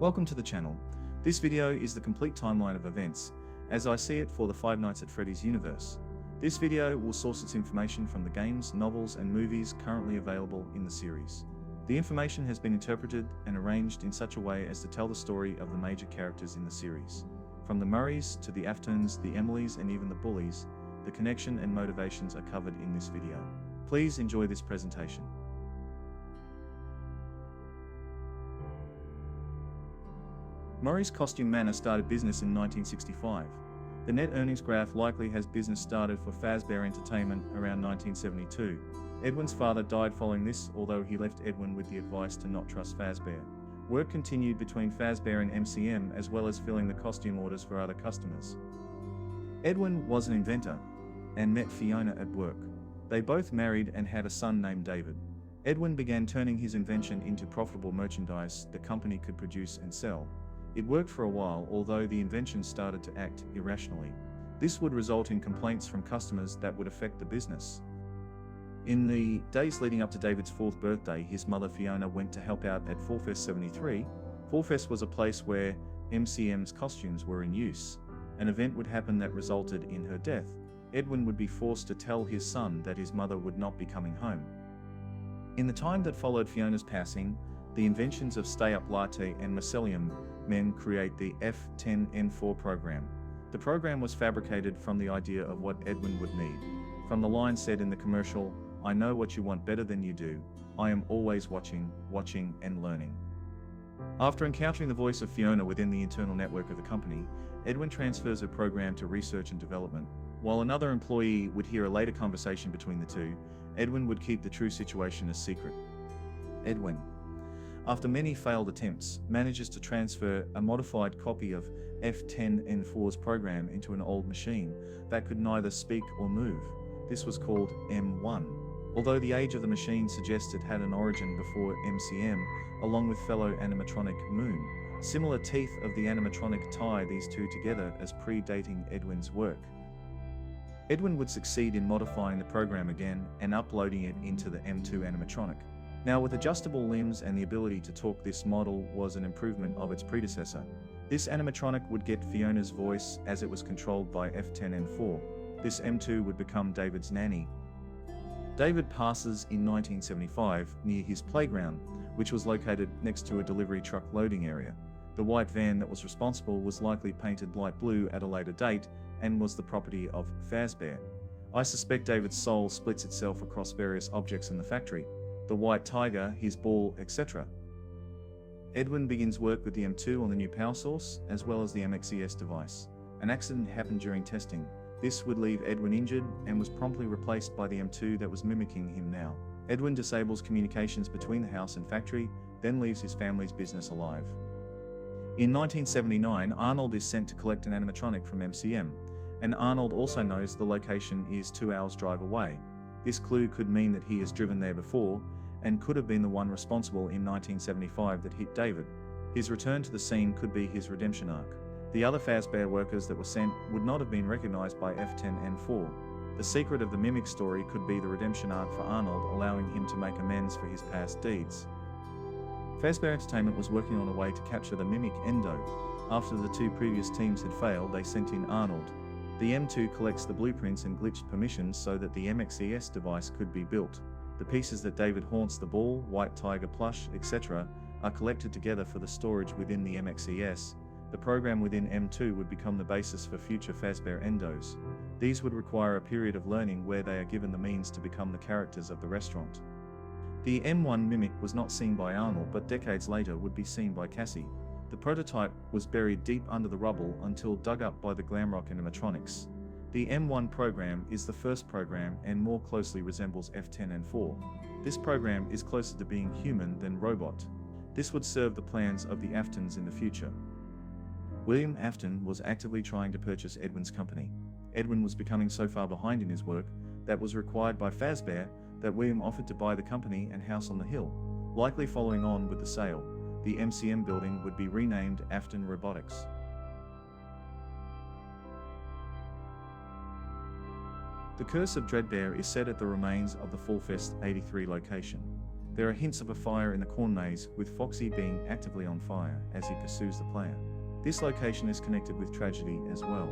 Welcome to the channel. This video is the complete timeline of events, as I see it for the Five Nights at Freddy's universe. This video will source its information from the games, novels, and movies currently available in the series. The information has been interpreted and arranged in such a way as to tell the story of the major characters in the series. From the Murrays to the Aftons, the Emilys, and even the Bullies, the connection and motivations are covered in this video. Please enjoy this presentation. Murray's Costume Manor started business in 1965. The net earnings graph likely has business started for Fazbear Entertainment around 1972. Edwin's father died following this, although he left Edwin with the advice to not trust Fazbear. Work continued between Fazbear and MCM, as well as filling the costume orders for other customers. Edwin was an inventor and met Fiona at work. They both married and had a son named David. Edwin began turning his invention into profitable merchandise the company could produce and sell. It worked for a while, although the invention started to act irrationally. This would result in complaints from customers that would affect the business. In the days leading up to David's 4th birthday, his mother Fiona went to help out at Fallfest 73. Fallfest was a place where MCM's costumes were in use. An event would happen that resulted in her death. Edwin would be forced to tell his son that his mother would not be coming home. In the time that followed Fiona's passing, the inventions of Stay Up Latte and Mycelium Men create the F10N4 program. The program was fabricated from the idea of what Edwin would need. From the line said in the commercial, "I know what you want better than you do. I am always watching and learning." After encountering the voice of Fiona within the internal network of the company, Edwin transfers her program to research and development. While another employee would hear a later conversation between the two, Edwin would keep the true situation a secret. Edwin, after many failed attempts, manages to transfer a modified copy of F10N4's program into an old machine that could neither speak or move. This was called M1. Although the age of the machine suggests it had an origin before MCM, along with fellow animatronic Moon. Similar teeth of the animatronic tie these two together as predating Edwin's work. Edwin would succeed in modifying the program again and uploading it into the M2 animatronic. Now, with adjustable limbs and the ability to talk, this model was an improvement of its predecessor. This animatronic would get Fiona's voice as it was controlled by F10N4. This M2 would become David's nanny. David passes in 1975 near his playground, which was located next to a delivery truck loading area. The white van that was responsible was likely painted light blue at a later date and was the property of Fazbear. I suspect David's soul splits itself across various objects in the factory. The white tiger, his ball, etc. Edwin begins work with the M2 on the new power source, as well as the MXES device. An accident happened during testing. This would leave Edwin injured and was promptly replaced by the M2 that was mimicking him now. Edwin disables communications between the house and factory, then leaves his family's business alive. In 1979, Arnold is sent to collect an animatronic from MCM, and Arnold also knows the location is 2 hours drive away. This clue could mean that he has driven there before, and could have been the one responsible in 1975 that hit David. His return to the scene could be his redemption arc. The other Fazbear workers that were sent would not have been recognized by F10N4. The secret of the mimic story could be the redemption arc for Arnold, allowing him to make amends for his past deeds. Fazbear Entertainment was working on a way to capture the mimic Endo. After the two previous teams had failed, they sent in Arnold. The M2 collects the blueprints and glitched permissions so that the MXES device could be built. The pieces that David haunts, the ball, white tiger plush, etc., are collected together for the storage within the MXES. The program within M2 would become the basis for future Fazbear Endos. These would require a period of learning where they are given the means to become the characters of the restaurant. The M1 mimic was not seen by Arnold, but decades later would be seen by Cassie. The prototype was buried deep under the rubble until dug up by the Glamrock animatronics. The M1 program is the first program and more closely resembles F10N4. This program is closer to being human than robot. This would serve the plans of the Aftons in the future. William Afton was actively trying to purchase Edwin's company. Edwin was becoming so far behind in his work that was required by Fazbear that William offered to buy the company and house on the hill. Likely following on with the sale, the MCM building would be renamed Afton Robotics. The Curse of Fredbear is set at the remains of the Fallfest 83 location. There are hints of a fire in the corn maze, with Foxy being actively on fire as he pursues the player. This location is connected with tragedy as well,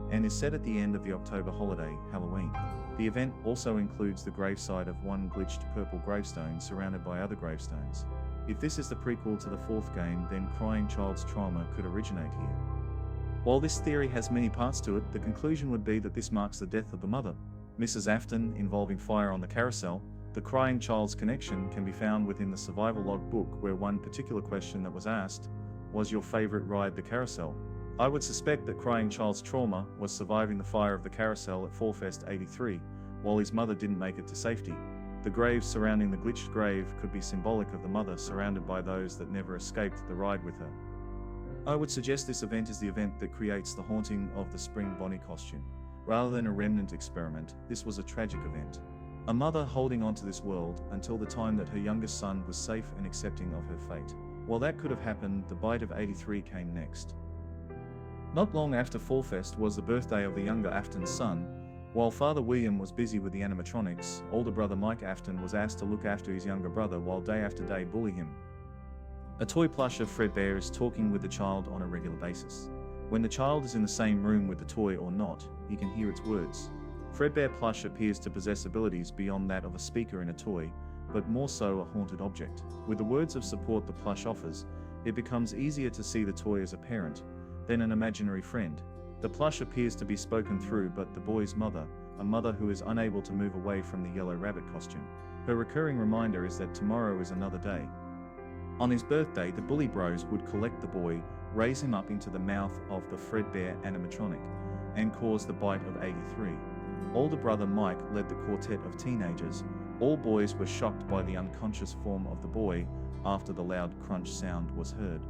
and is set at the end of the October holiday, Halloween. The event also includes the gravesite of one glitched purple gravestone surrounded by other gravestones. If this is the prequel to the fourth game, then Crying Child's trauma could originate here. While this theory has many parts to it, the conclusion would be that this marks the death of the mother, Mrs. Afton, involving fire on the carousel. The Crying Child's connection can be found within the survival logbook, where one particular question that was asked was, "Your favorite ride the carousel?" I would suspect that Crying Child's trauma was surviving the fire of the carousel at Fallfest 83, while his mother didn't make it to safety. The graves surrounding the glitched grave could be symbolic of the mother surrounded by those that never escaped the ride with her. I would suggest this event is the event that creates the haunting of the Spring Bonnie costume. Rather than a remnant experiment, this was a tragic event. A mother holding on to this world until the time that her youngest son was safe and accepting of her fate. While that could have happened, the bite of 83 came next. Not long after Fallfest was the birthday of the younger Afton's son. While Father William was busy with the animatronics, older brother Mike Afton was asked to look after his younger brother while day after day bully him. A toy plush of Fredbear is talking with the child on a regular basis. When the child is in the same room with the toy or not, he can hear its words. Fredbear plush appears to possess abilities beyond that of a speaker in a toy, but more so a haunted object. With the words of support the plush offers, it becomes easier to see the toy as a parent than an imaginary friend. The plush appears to be spoken through, but the boy's mother, a mother who is unable to move away from the yellow rabbit costume. Her recurring reminder is that tomorrow is another day. On his birthday, the bully bros would collect the boy, raise him up into the mouth of the Fredbear animatronic, and cause the bite of 83. Older brother Mike led the quartet of teenagers. All boys were shocked by the unconscious form of the boy after the loud crunch sound was heard.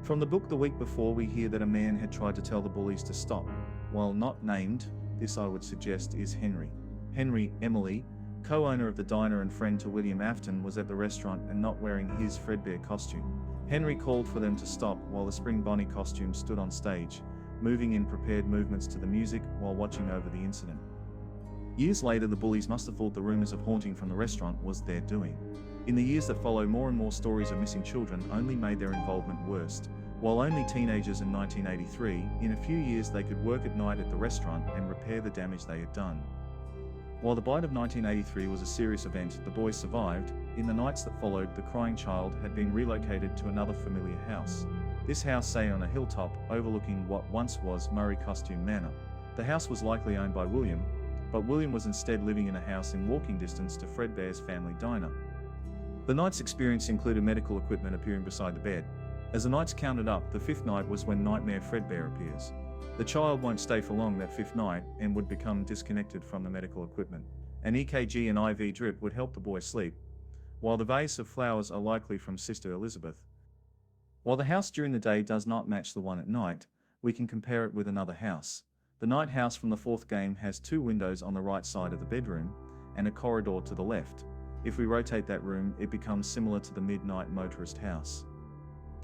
From the book the week before, we hear that a man had tried to tell the bullies to stop. While not named, this I would suggest is Henry. Henry, Emily, co-owner of the diner and friend to William Afton, was at the restaurant and not wearing his Fredbear costume. Henry called for them to stop while the Spring Bonnie costume stood on stage, moving in prepared movements to the music while watching over the incident. Years later, the bullies must have thought the rumors of haunting from the restaurant was their doing. In the years that follow, more and more stories of missing children only made their involvement worse. While only teenagers in 1983, in a few years they could work at night at the restaurant and repair the damage they had done. While the bite of 1983 was a serious event, the boys survived. In the nights that followed, the crying child had been relocated to another familiar house. This house sat on a hilltop overlooking what once was Murray Costume Manor. The house was likely owned by William, but William was instead living in a house in walking distance to Fredbear's family diner. The night's experience included medical equipment appearing beside the bed. As the nights counted up, the fifth night was when Nightmare Fredbear appears. The child won't stay for long that fifth night and would become disconnected from the medical equipment. An EKG and IV drip would help the boy sleep, while the vase of flowers are likely from Sister Elizabeth. While the house during the day does not match the one at night, we can compare it with another house. The night house from the fourth game has two windows on the right side of the bedroom and a corridor to the left. If we rotate that room, it becomes similar to the Midnight Motorist house.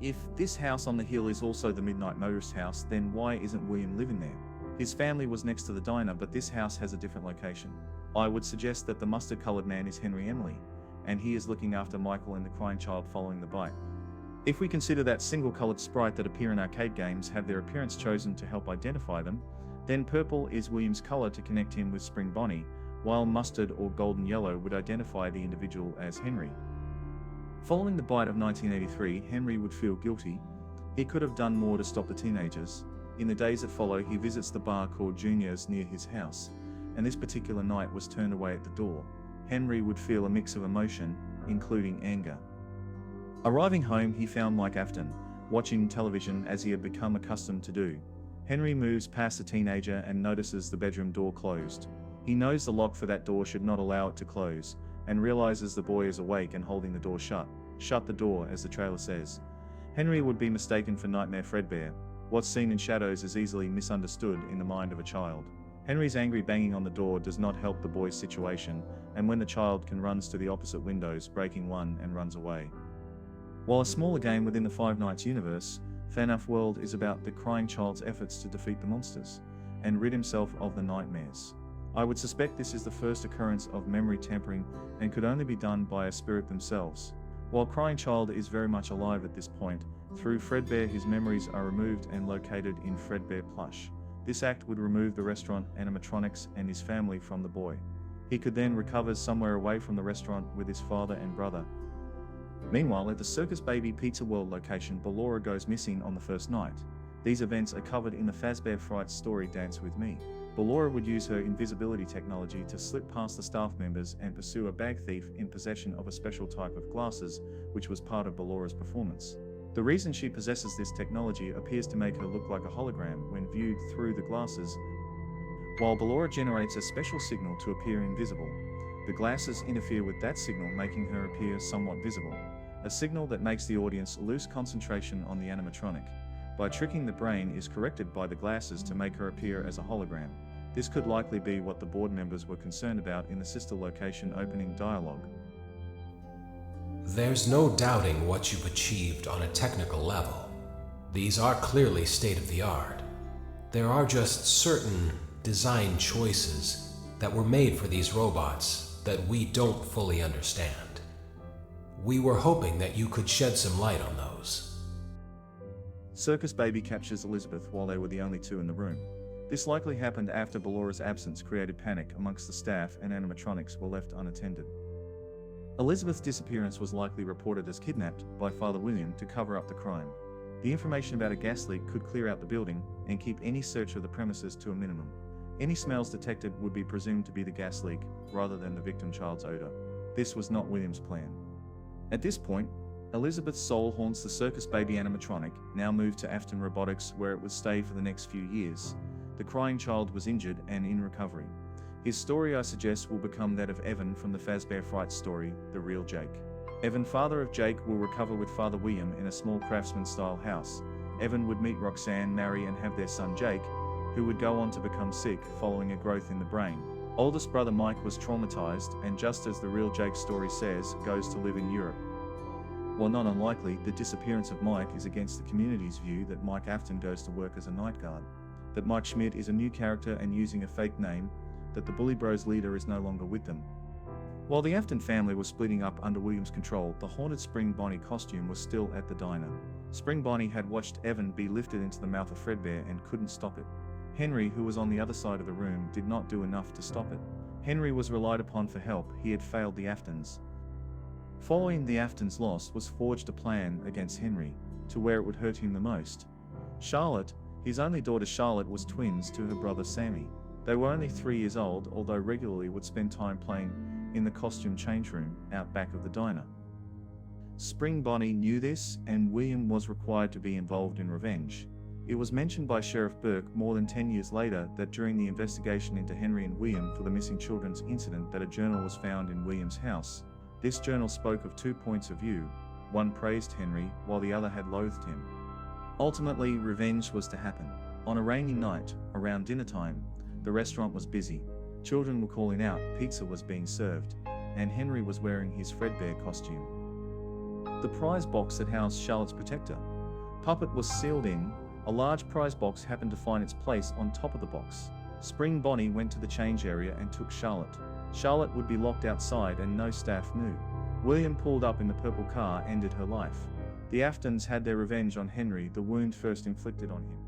If this house on the hill is also the Midnight Motorist house, then why isn't William living there? His family was next to the diner, but this house has a different location. I would suggest that the mustard-colored man is Henry Emily, and he is looking after Michael and the crying child following the bite. If we consider that single-colored sprite that appear in arcade games have their appearance chosen to help identify them, then purple is William's color to connect him with Spring Bonnie, while mustard or golden yellow would identify the individual as Henry. Following the bite of 1983, Henry would feel guilty. He could have done more to stop the teenagers. In the days that follow, he visits the bar called Junior's near his house, and this particular night was turned away at the door. Henry would feel a mix of emotion, including anger. Arriving home, he found Mike Afton, watching television as he had become accustomed to do. Henry moves past the teenager and notices the bedroom door closed. He knows the lock for that door should not allow it to close, and realizes the boy is awake and holding the door shut. Shut the door, as the trailer says. Henry would be mistaken for Nightmare Fredbear. What's seen in shadows is easily misunderstood in the mind of a child. Henry's angry banging on the door does not help the boy's situation, and when the child runs to the opposite windows, breaking one and runs away. While a smaller game within the Five Nights universe, FNAF World is about the crying child's efforts to defeat the monsters and rid himself of the nightmares. I would suspect this is the first occurrence of memory tampering and could only be done by a spirit themselves. While Crying Child is very much alive at this point, through Fredbear his memories are removed and located in Fredbear plush. This act would remove the restaurant animatronics and his family from the boy. He could then recover somewhere away from the restaurant with his father and brother. Meanwhile, at the Circus Baby Pizza World location, Ballora goes missing on the first night. These events are covered in the Fazbear Frights story Dance With Me. Ballora would use her invisibility technology to slip past the staff members and pursue a bag thief in possession of a special type of glasses, which was part of Ballora's performance. The reason she possesses this technology appears to make her look like a hologram when viewed through the glasses. While Ballora generates a special signal to appear invisible, the glasses interfere with that signal, making her appear somewhat visible, a signal that makes the audience lose concentration on the animatronic. By tricking the brain is corrected by the glasses to make her appear as a hologram. This could likely be what the board members were concerned about in the sister location opening dialogue. There's no doubting what you've achieved on a technical level. These are clearly state-of-the-art. There are just certain design choices that were made for these robots that we don't fully understand. We were hoping that you could shed some light on those. Circus Baby captures Elizabeth while they were the only two in the room. This likely happened after Ballora's absence created panic amongst the staff and animatronics were left unattended. Elizabeth's disappearance was likely reported as kidnapped by Father William to cover up the crime. The information about a gas leak could clear out the building and keep any search of the premises to a minimum. Any smells detected would be presumed to be the gas leak rather than the victim child's odor. This was not William's plan. At this point, Elizabeth's soul haunts the Circus Baby animatronic, now moved to Afton Robotics, where it would stay for the next few years. The Crying Child was injured and in recovery. His story, I suggest, will become that of Evan from the Fazbear Frights story, The Real Jake. Evan, father of Jake, will recover with Father William in a small craftsman-style house. Evan would meet Roxanne, marry and have their son Jake, who would go on to become sick following a growth in the brain. Oldest brother Mike was traumatized and, just as The Real Jake story says, goes to live in Europe. While not unlikely, the disappearance of Mike is against the community's view that Mike Afton goes to work as a night guard, that Mike Schmidt is a new character and using a fake name, that the Bully Bros leader is no longer with them. While the Afton family was splitting up under William's control, the haunted Spring Bonnie costume was still at the diner. Spring Bonnie had watched Evan be lifted into the mouth of Fredbear and couldn't stop it. Henry, who was on the other side of the room, did not do enough to stop it. Henry was relied upon for help. He had failed the Aftons. Following the Aftons' loss was forged a plan against Henry, to where it would hurt him the most. Charlotte, his only daughter Charlotte, was twins to her brother Sammy. They were only 3 years old, although regularly would spend time playing in the costume change room out back of the diner. Spring Bonnie knew this, and William was required to be involved in revenge. It was mentioned by Sheriff Burke more than 10 years later that during the investigation into Henry and William for the missing children's incident that a journal was found in William's house. This journal spoke of 2 points of view. One praised Henry, while the other had loathed him. Ultimately, revenge was to happen. On a rainy night, around dinner time, the restaurant was busy. Children were calling out, pizza was being served, and Henry was wearing his Fredbear costume. The prize box that housed Charlotte's protector, Puppet, was sealed in. A large prize box happened to find its place on top of the box. Spring Bonnie went to the change area and took Charlotte. Charlotte would be locked outside and no staff knew. William pulled up in the purple car, ended her life. The Aftons had their revenge on Henry, the wound first inflicted on him.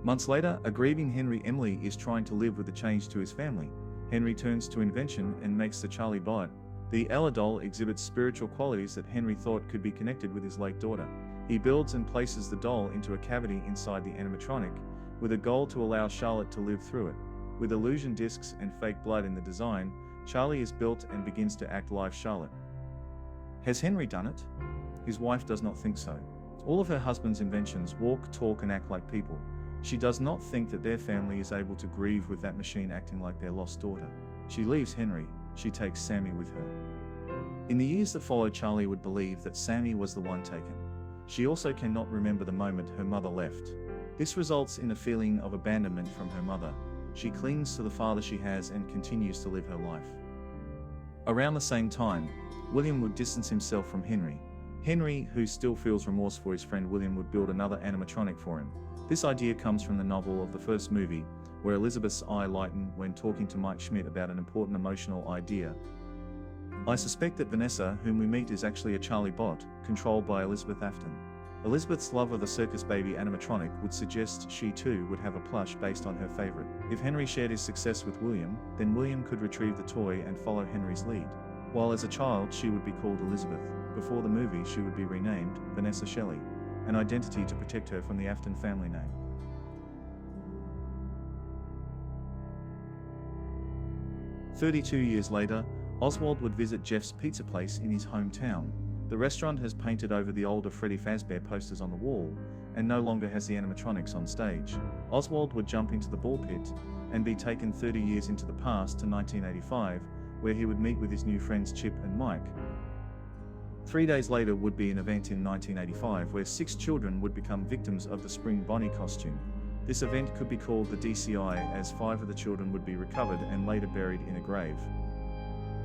Months later, a grieving Henry Emily is trying to live with the change to his family. Henry turns to invention and makes the Charlie bot. The Ella doll exhibits spiritual qualities that Henry thought could be connected with his late daughter. He builds and places the doll into a cavity inside the animatronic, with a goal to allow Charlotte to live through it. With illusion discs and fake blood in the design, Charlie is built and begins to act like Charlotte. Has Henry done it? His wife does not think so. All of her husband's inventions walk, talk and act like people. She does not think that their family is able to grieve with that machine acting like their lost daughter. She leaves Henry. She takes Sammy with her. In the years that follow, Charlie would believe that Sammy was the one taken. She also cannot remember the moment her mother left. This results in a feeling of abandonment from her mother. She clings to the father she has and continues to live her life. Around the same time, William would distance himself from Henry. Henry, who still feels remorse for his friend William, would build another animatronic for him. This idea comes from the novel of the first movie, where Elizabeth's eye lightened when talking to Mike Schmidt about an important emotional idea. I suspect that Vanessa, whom we meet, is actually a Charlie bot, controlled by Elizabeth Afton. Elizabeth's love of the Circus baby animatronic would suggest she too would have a plush based on her favorite. If Henry shared his success with William, then William could retrieve the toy and follow Henry's lead. While as a child she would be called Elizabeth, before the movie she would be renamed Vanessa Shelley, an identity to protect her from the Afton family name. "32 years later, Oswald would visit Jeff's pizza place in his hometown. The restaurant has painted over the older Freddy Fazbear posters on the wall, and no longer has the animatronics on stage. Oswald would jump into the ball pit, and be taken 30 years into the past to 1985, where he would meet with his new friends Chip and Mike. 3 days later would be an event in 1985 where 6 children would become victims of the Spring Bonnie costume. This event could be called the DCI, as 5 of the children would be recovered and later buried in a grave.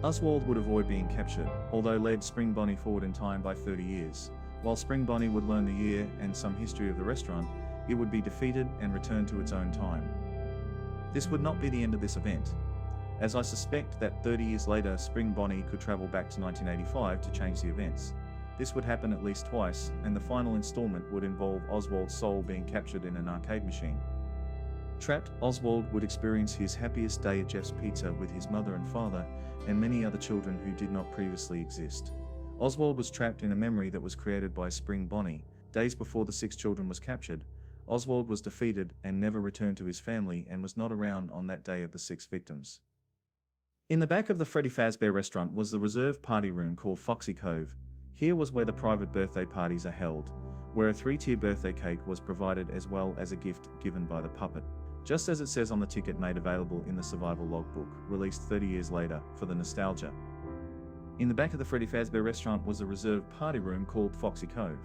Oswald would avoid being captured, although led Spring Bonnie forward in time by 30 years. While Spring Bonnie would learn the year and some history of the restaurant, it would be defeated and return to its own time. This would not be the end of this event, as I suspect that 30 years later Spring Bonnie could travel back to 1985 to change the events. This would happen at least twice, and the final installment would involve Oswald's soul being captured in an arcade machine. Trapped, Oswald would experience his happiest day at Jeff's Pizza with his mother and father, and many other children who did not previously exist. Oswald was trapped in a memory that was created by Spring Bonnie. Days before the 6 children was captured, Oswald was defeated and never returned to his family and was not around on that day of the 6 victims. In the back of the Freddy Fazbear restaurant was the reserved party room called Foxy Cove. Here was where the private birthday parties are held, where a 3-tier birthday cake was provided as well as a gift given by the puppet, just as it says on the ticket made available in the survival logbook, released 30 years later for the nostalgia. In the back of the Freddy Fazbear restaurant was a reserved party room called Foxy Cove.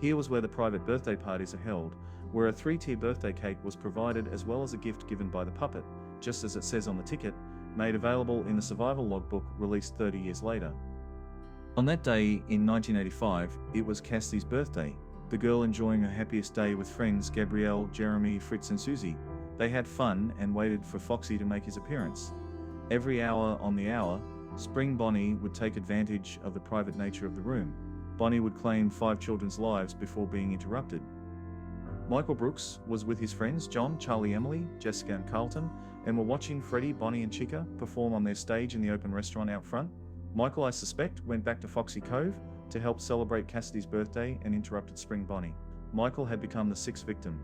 Here was where the private birthday parties are held, where a 3-tier birthday cake was provided as well as a gift given by the puppet, just as it says on the ticket, made available in the survival logbook, released 30 years later. On that day in 1985, it was Cassidy's birthday, the girl enjoying her happiest day with friends Gabrielle, Jeremy, Fritz and Susie. They had fun and waited for Foxy to make his appearance. Every hour on the hour, Spring Bonnie would take advantage of the private nature of the room. Bonnie would claim 5 children's lives before being interrupted. Michael Brooks was with his friends John, Charlie, Emily, Jessica and Carlton, and were watching Freddy, Bonnie and Chica perform on their stage in the open restaurant out front. Michael, I suspect, went back to Foxy Cove to help celebrate Cassidy's birthday and interrupted Spring Bonnie. Michael had become the 6th victim.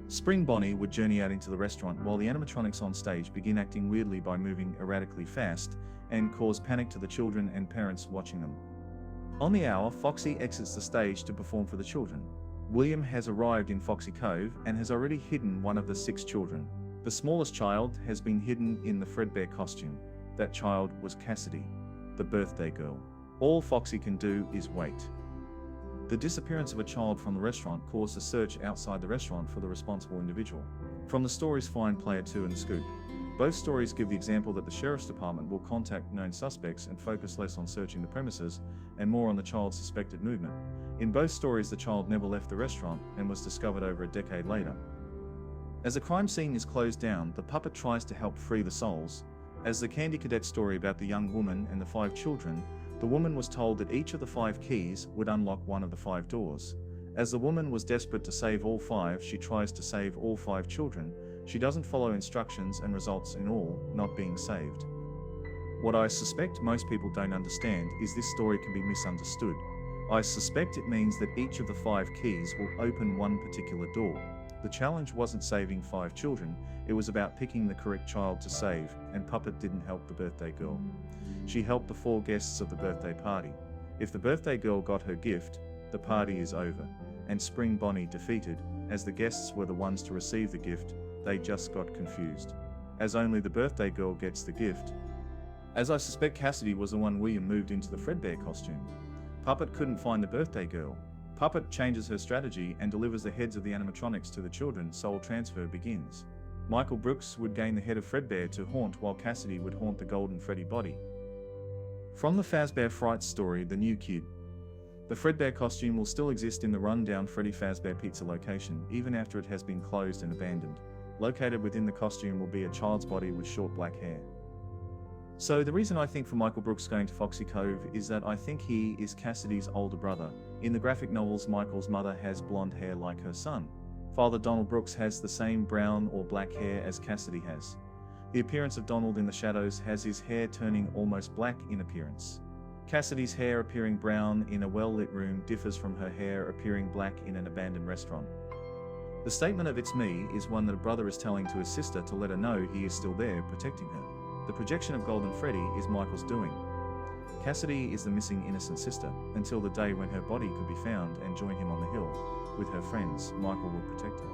Spring Bonnie would journey out into the restaurant while the animatronics on stage begin acting weirdly by moving erratically fast and cause panic to the children and parents watching them. On the hour, Foxy exits the stage to perform for the children. William has arrived in Foxy Cove and has already hidden one of the 6 children. The smallest child has been hidden in the Fredbear costume. That child was Cassidy, the birthday girl. All Foxy can do is wait. The disappearance of a child from the restaurant caused a search outside the restaurant for the responsible individual. From the stories Find Player 2 and The Scoop, both stories give the example that the sheriff's department will contact known suspects and focus less on searching the premises and more on the child's suspected movement. In both stories, the child never left the restaurant and was discovered over a decade later. As the crime scene is closed down, the puppet tries to help free the souls. As the Candy Cadet story about the young woman and the 5 children, the woman was told that each of the 5 keys would unlock one of the 5 doors. As the woman was desperate to save all 5, she tries to save all 5 children. She doesn't follow instructions and results in all not being saved. What I suspect most people don't understand is this story can be misunderstood. I suspect it means that each of the 5 keys will open one particular door. The challenge wasn't saving 5 children, it was about picking the correct child to save, and Puppet didn't help the birthday girl. She helped the 4 guests of the birthday party. If the birthday girl got her gift, the party is over, and Spring Bonnie defeated. As the guests were the ones to receive the gift, they just got confused. As only the birthday girl gets the gift. As I suspect Cassidy was the one William moved into the Fredbear costume. Puppet couldn't find the birthday girl. Puppet changes her strategy and delivers the heads of the animatronics to the children. Soul transfer begins. Michael Brooks would gain the head of Fredbear to haunt, while Cassidy would haunt the golden Freddy body. From the Fazbear Frights story, The New Kid. The Fredbear costume will still exist in the run-down Freddy Fazbear Pizza location, even after it has been closed and abandoned. Located within the costume will be a child's body with short black hair. So the reason I think for Michael Brooks going to Foxy Cove is that I think he is Cassidy's older brother. In the graphic novels, Michael's mother has blonde hair like her son. Father Donald Brooks has the same brown or black hair as Cassidy has. The appearance of Donald in the shadows has his hair turning almost black in appearance. Cassidy's hair appearing brown in a well-lit room differs from her hair appearing black in an abandoned restaurant. The statement of "it's me" is one that a brother is telling to his sister to let her know he is still there, protecting her. The projection of Golden Freddy is Michael's doing. Cassidy is the missing innocent sister, until the day when her body could be found and join him on the hill. With her friends, Michael would protect her.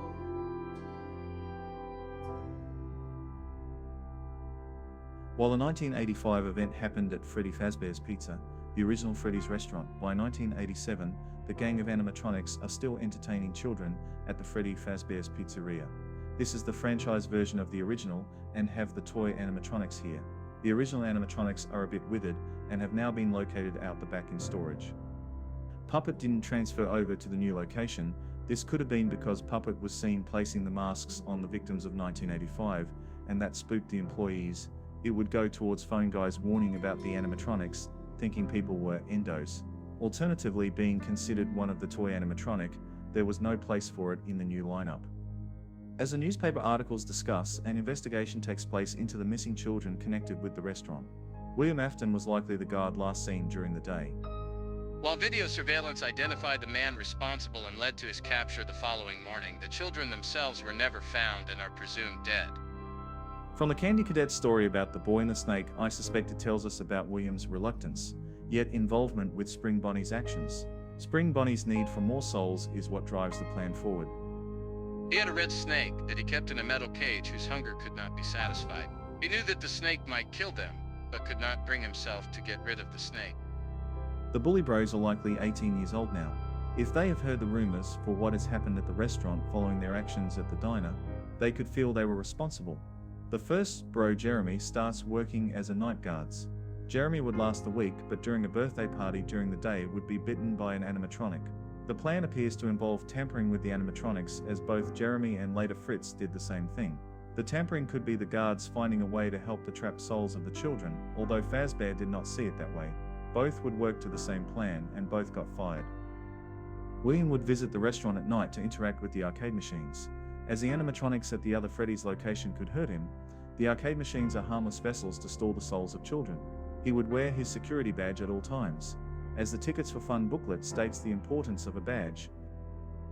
While the 1985 event happened at Freddy Fazbear's Pizza, the original Freddy's restaurant, by 1987, the gang of animatronics are still entertaining children at the Freddy Fazbear's Pizzeria. This is the franchise version of the original, and have the toy animatronics here. The original animatronics are a bit withered, and have now been located out the back in storage. Puppet didn't transfer over to the new location. This could have been because Puppet was seen placing the masks on the victims of 1985, and that spooked the employees. It would go towards phone guys warning about the animatronics, thinking people were endos. Alternatively, being considered one of the toy animatronic, there was no place for it in the new lineup. As the newspaper articles discuss, an investigation takes place into the missing children connected with the restaurant. William Afton was likely the guard last seen during the day. While video surveillance identified the man responsible and led to his capture the following morning, the children themselves were never found and are presumed dead. From the Candy Cadet's story about the boy and the snake, I suspect it tells us about William's reluctance, yet involvement with Spring Bonnie's actions. Spring Bonnie's need for more souls is what drives the plan forward. He had a red snake that he kept in a metal cage whose hunger could not be satisfied. He knew that the snake might kill them, but could not bring himself to get rid of the snake. The Bully Bros are likely 18 years old now. If they have heard the rumors for what has happened at the restaurant following their actions at the diner, they could feel they were responsible. The first bro, Jeremy, starts working as a night guards. Jeremy would last a week, but during a birthday party during the day would be bitten by an animatronic. The plan appears to involve tampering with the animatronics, as both Jeremy and later Fritz did the same thing. The tampering could be the guards finding a way to help the trapped souls of the children, although Fazbear did not see it that way. Both would work to the same plan, and both got fired. William would visit the restaurant at night to interact with the arcade machines. As the animatronics at the other Freddy's location could hurt him, the arcade machines are harmless vessels to store the souls of children. He would wear his security badge at all times. As the Tickets for Fun booklet states the importance of a badge.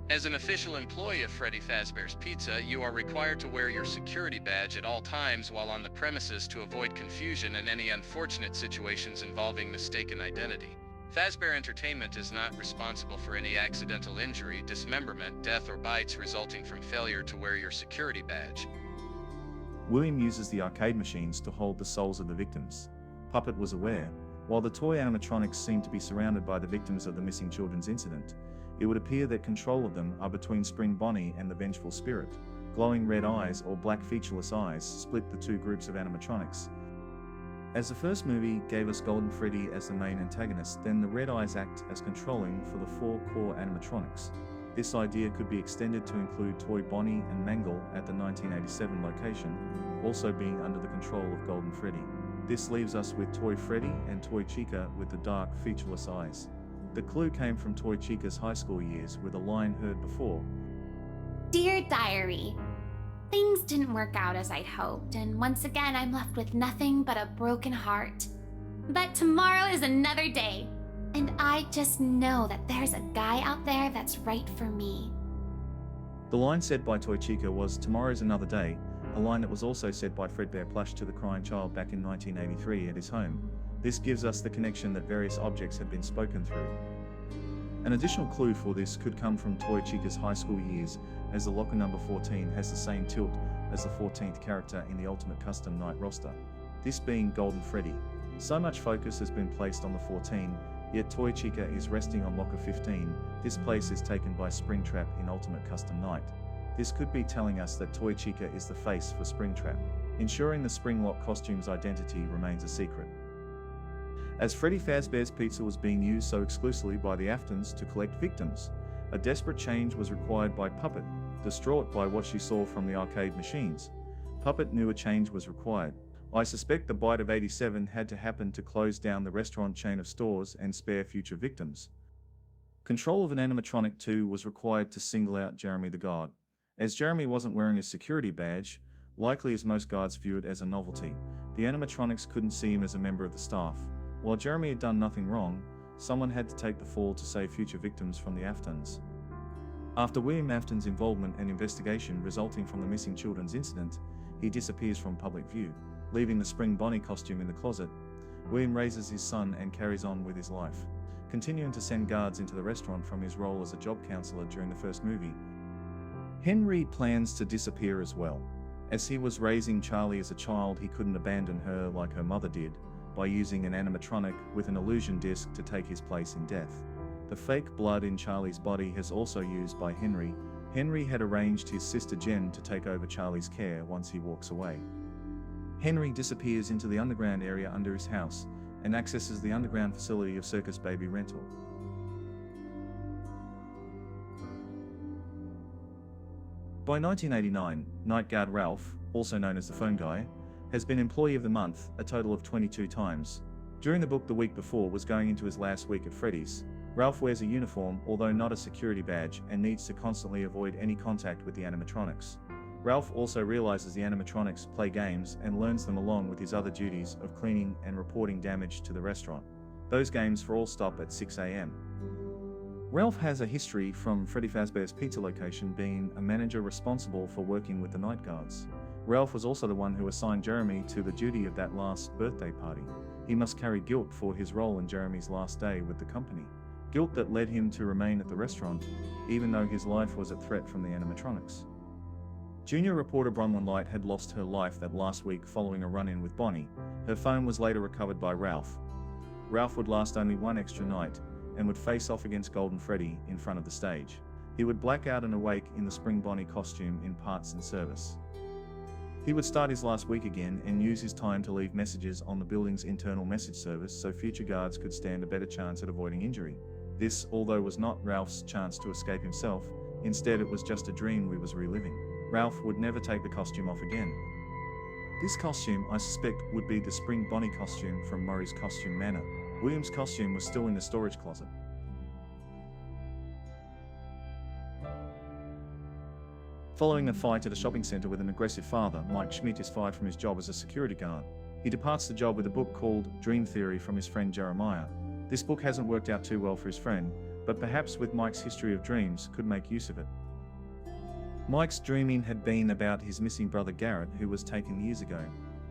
As an official employee of Freddy Fazbear's Pizza, you are required to wear your security badge at all times while on the premises to avoid confusion and any unfortunate situations involving mistaken identity. Fazbear Entertainment is not responsible for any accidental injury, dismemberment, death, or bites resulting from failure to wear your security badge. William uses the arcade machines to hold the souls of the victims. Puppet was aware. While the toy animatronics seem to be surrounded by the victims of the missing children's incident, it would appear that control of them are between Spring Bonnie and the Vengeful Spirit. Glowing red eyes or black featureless eyes split the two groups of animatronics. As the first movie gave us Golden Freddy as the main antagonist, then the red eyes act as controlling for the four core animatronics. This idea could be extended to include Toy Bonnie and Mangle at the 1987 location, also being under the control of Golden Freddy. This leaves us with Toy Freddy and Toy Chica with the dark, featureless eyes. The clue came from Toy Chica's high school years with a line heard before. Dear Diary, things didn't work out as I'd hoped, and once again I'm left with nothing but a broken heart. But tomorrow is another day, and I just know that there's a guy out there that's right for me. The line said by Toy Chica was, "Tomorrow's another day," a line that was also said by Fredbear plush to the crying child back in 1983 at his home. This gives us the connection that various objects have been spoken through. An additional clue for this could come from Toy Chica's high school years, as the locker number 14 has the same tilt as the 14th character in the Ultimate Custom Night roster, this being Golden Freddy. So much focus has been placed on the 14, yet Toy Chica is resting on locker 15. This place is taken by Springtrap in Ultimate Custom Night. This could be telling us that Toy Chica is the face for Springtrap, ensuring the Springlock costume's identity remains a secret. as Freddy Fazbear's Pizza was being used so exclusively by the Aftons to collect victims. A desperate change was required by Puppet, distraught by what she saw from the arcade machines. Puppet knew a change was required. I suspect the bite of 87 had to happen to close down the restaurant chain of stores and spare future victims. Control of an animatronic too was required to single out Jeremy the God. As Jeremy wasn't wearing a security badge, likely as most guards view it as a novelty, the animatronics couldn't see him as a member of the staff. While Jeremy had done nothing wrong, someone had to take the fall to save future victims from the Aftons. After William Afton's involvement and investigation resulting from the missing children's incident, he disappears from public view, leaving the Spring Bonnie costume in the closet. William raises his son and carries on with his life, continuing to send guards into the restaurant from his role as a job counselor during the first movie. Henry plans to disappear as well. As he was raising Charlie as a child, he couldn't abandon her like her mother did, by using an animatronic with an illusion disc to take his place in death. The fake blood in Charlie's body is also used by Henry. Henry had arranged his sister Jen to take over Charlie's care once he walks away. Henry disappears into the underground area under his house and accesses the underground facility of Circus Baby Rental. By 1989, Night Guard Ralph, also known as the Phone Guy, has been Employee of the Month a total of 22 times. During the book the week before was going into his last week at Freddy's. Ralph wears a uniform, although not a security badge, and needs to constantly avoid any contact with the animatronics. Ralph also realizes the animatronics play games and learns them along with his other duties of cleaning and reporting damage to the restaurant. Those games for all stop at 6 a.m. Ralph has a history from Freddy Fazbear's Pizza location being a manager responsible for working with the night guards. Ralph was also the one who assigned Jeremy to the duty of that last birthday party. He must carry guilt for his role in Jeremy's last day with the company. Guilt that led him to remain at the restaurant, even though his life was at threat from the animatronics. Junior reporter Bronwen Light had lost her life that last week following a run-in with Bonnie. Her phone was later recovered by Ralph. Ralph would last only one extra night, and would face off against Golden Freddy in front of the stage. He would black out and awake in the Spring Bonnie costume in parts and service. He would start his last week again and use his time to leave messages on the building's internal message service so future guards could stand a better chance at avoiding injury. This, although was not Ralph's chance to escape himself, instead it was just a dream we was reliving. Ralph would never take the costume off again. This costume, I suspect, would be the Spring Bonnie costume from Murray's Costume Manor. William's costume was still in the storage closet. Following a fight at a shopping centre with an aggressive father, Mike Schmidt is fired from his job as a security guard. He departs the job with a book called Dream Theory from his friend Jeremiah. This book hasn't worked out too well for his friend, but perhaps with Mike's history of dreams could make use of it. Mike's dreaming had been about his missing brother Garrett, who was taken years ago.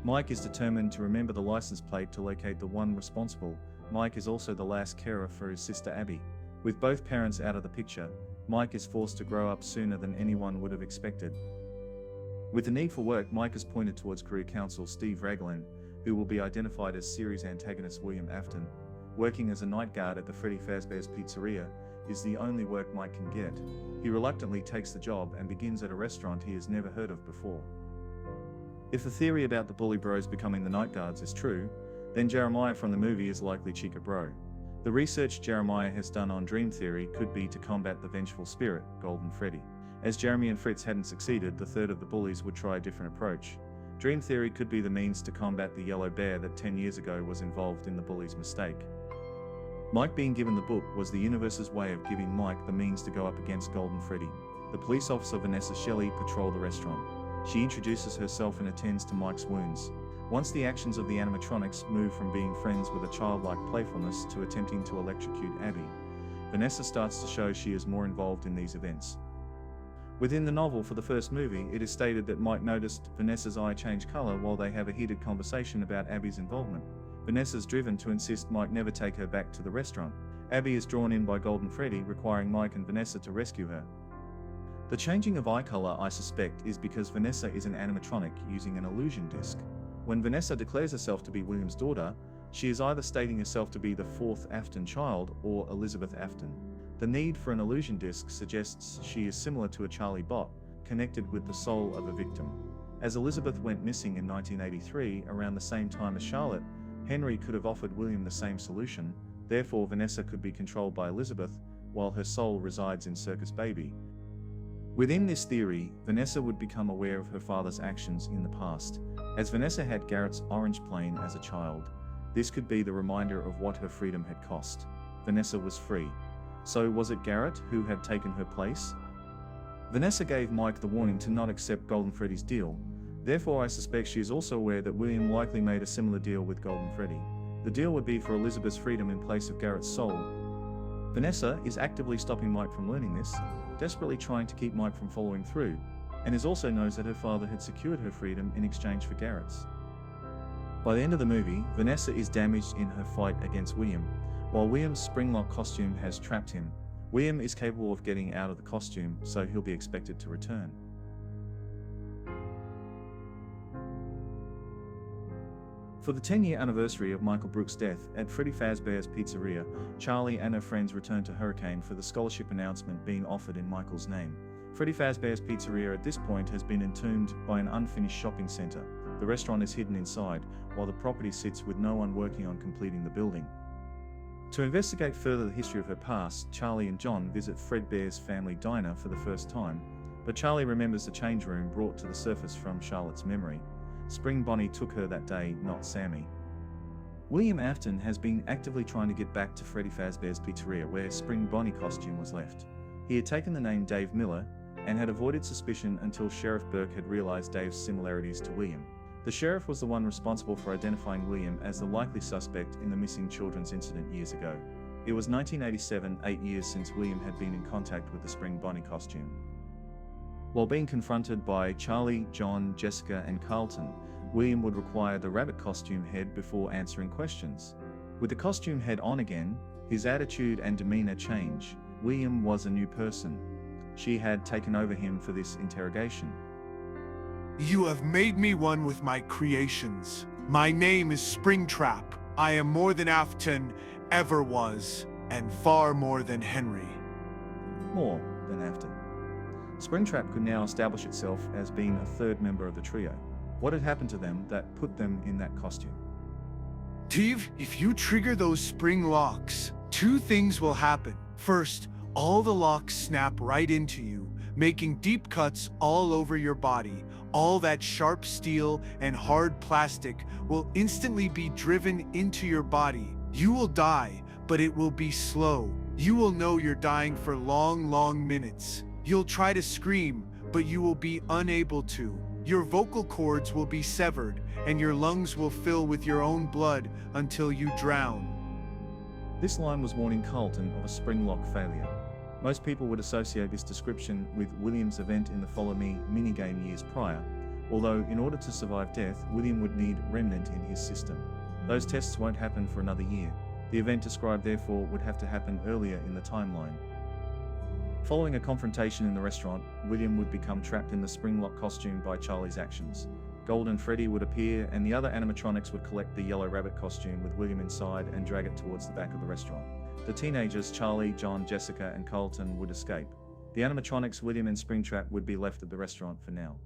Mike is determined to remember the license plate to locate the one responsible. Mike is also the last carer for his sister Abby. With both parents out of the picture, Mike is forced to grow up sooner than anyone would have expected. With the need for work, Mike is pointed towards career counsel Steve Raglan, who will be identified as series antagonist William Afton. Working as a night guard at the Freddy Fazbear's Pizzeria is the only work Mike can get. He reluctantly takes the job and begins at a restaurant he has never heard of before. If the theory about the bully bros becoming the night guards is true, then Jeremiah from the movie is likely Chica Bro. The research Jeremiah has done on dream theory could be to combat the vengeful spirit, Golden Freddy. As Jeremy and Fritz hadn't succeeded, the third of the bullies would try a different approach. Dream theory could be the means to combat the yellow bear that 10 years ago was involved in the bully's mistake. Mike being given the book was the universe's way of giving Mike the means to go up against Golden Freddy. The police officer Vanessa Shelley patrol the restaurant. She introduces herself and attends to Mike's wounds. Once the actions of the animatronics move from being friends with a childlike playfulness to attempting to electrocute Abby, Vanessa starts to show she is more involved in these events. Within the novel for the first movie, it is stated that Mike noticed Vanessa's eye change color while they have a heated conversation about Abby's involvement. Vanessa's driven to insist Mike never take her back to the restaurant. Abby is drawn in by Golden Freddy, requiring Mike and Vanessa to rescue her. The changing of eye color, I suspect, is because Vanessa is an animatronic using an illusion disc. When Vanessa declares herself to be William's daughter, she is either stating herself to be the fourth Afton child or Elizabeth Afton. The need for an illusion disc suggests she is similar to a Charlie bot, connected with the soul of a victim. As Elizabeth went missing in 1983, around the same time as Charlotte, Henry could have offered William the same solution, therefore Vanessa could be controlled by Elizabeth, while her soul resides in Circus Baby. Within this theory, Vanessa would become aware of her father's actions in the past, as Vanessa had Garrett's orange plane as a child. This could be the reminder of what her freedom had cost. Vanessa was free. So was it Garrett who had taken her place? Vanessa gave Mike the warning to not accept Golden Freddy's deal, therefore I suspect she is also aware that William likely made a similar deal with Golden Freddy. The deal would be for Elizabeth's freedom in place of Garrett's soul. Vanessa is actively stopping Mike from learning this, desperately trying to keep Mike from following through, and also knows that her father had secured her freedom in exchange for Garrett's. By the end of the movie, Vanessa is damaged in her fight against William, while William's Springlock costume has trapped him. William is capable of getting out of the costume, so he'll be expected to return. For the 10-year anniversary of Michael Brooks' death at Freddy Fazbear's Pizzeria, Charlie and her friends return to Hurricane for the scholarship announcement being offered in Michael's name. Freddy Fazbear's Pizzeria at this point has been entombed by an unfinished shopping center. The restaurant is hidden inside, while the property sits with no one working on completing the building. To investigate further the history of her past, Charlie and John visit Fredbear's family diner for the first time, but Charlie remembers the change room brought to the surface from Charlotte's memory. Spring Bonnie took her that day, not Sammy. William Afton has been actively trying to get back to Freddy Fazbear's Pizzeria where Spring Bonnie costume was left. He had taken the name Dave Miller, and had avoided suspicion until Sheriff Burke had realized Dave's similarities to William. The sheriff was the one responsible for identifying William as the likely suspect in the missing children's incident years ago. It was 1987, 8 years since William had been in contact with the Spring Bonnie costume. While being confronted by Charlie, John, Jessica, and Carlton, William would require the rabbit costume head before answering questions. With the costume head on again, his attitude and demeanor change. William was a new person. She had taken over him for this interrogation. You have made me one with my creations. My name is Springtrap. I am more than Afton ever was, and far more than Henry. More than Afton. Springtrap could now establish itself as being a third member of the trio. What had happened to them that put them in that costume? Steve, if you trigger those spring locks, two things will happen. First, all the locks snap right into you, making deep cuts all over your body. All that sharp steel and hard plastic will instantly be driven into your body. You will die, but it will be slow. You will know you're dying for long, long minutes. You'll try to scream, but you will be unable to. Your vocal cords will be severed, and your lungs will fill with your own blood until you drown. This line was warning Carlton of a Springlock failure. Most people would associate this description with William's event in the Follow Me minigame years prior, although in order to survive death, William would need Remnant in his system. Those tests won't happen for another year. The event described therefore would have to happen earlier in the timeline. Following a confrontation in the restaurant, William would become trapped in the Springlock costume by Charlie's actions. Golden Freddy would appear and the other animatronics would collect the yellow rabbit costume with William inside and drag it towards the back of the restaurant. The teenagers Charlie, John, Jessica, and Carlton would escape. The animatronics William and Springtrap would be left at the restaurant for now.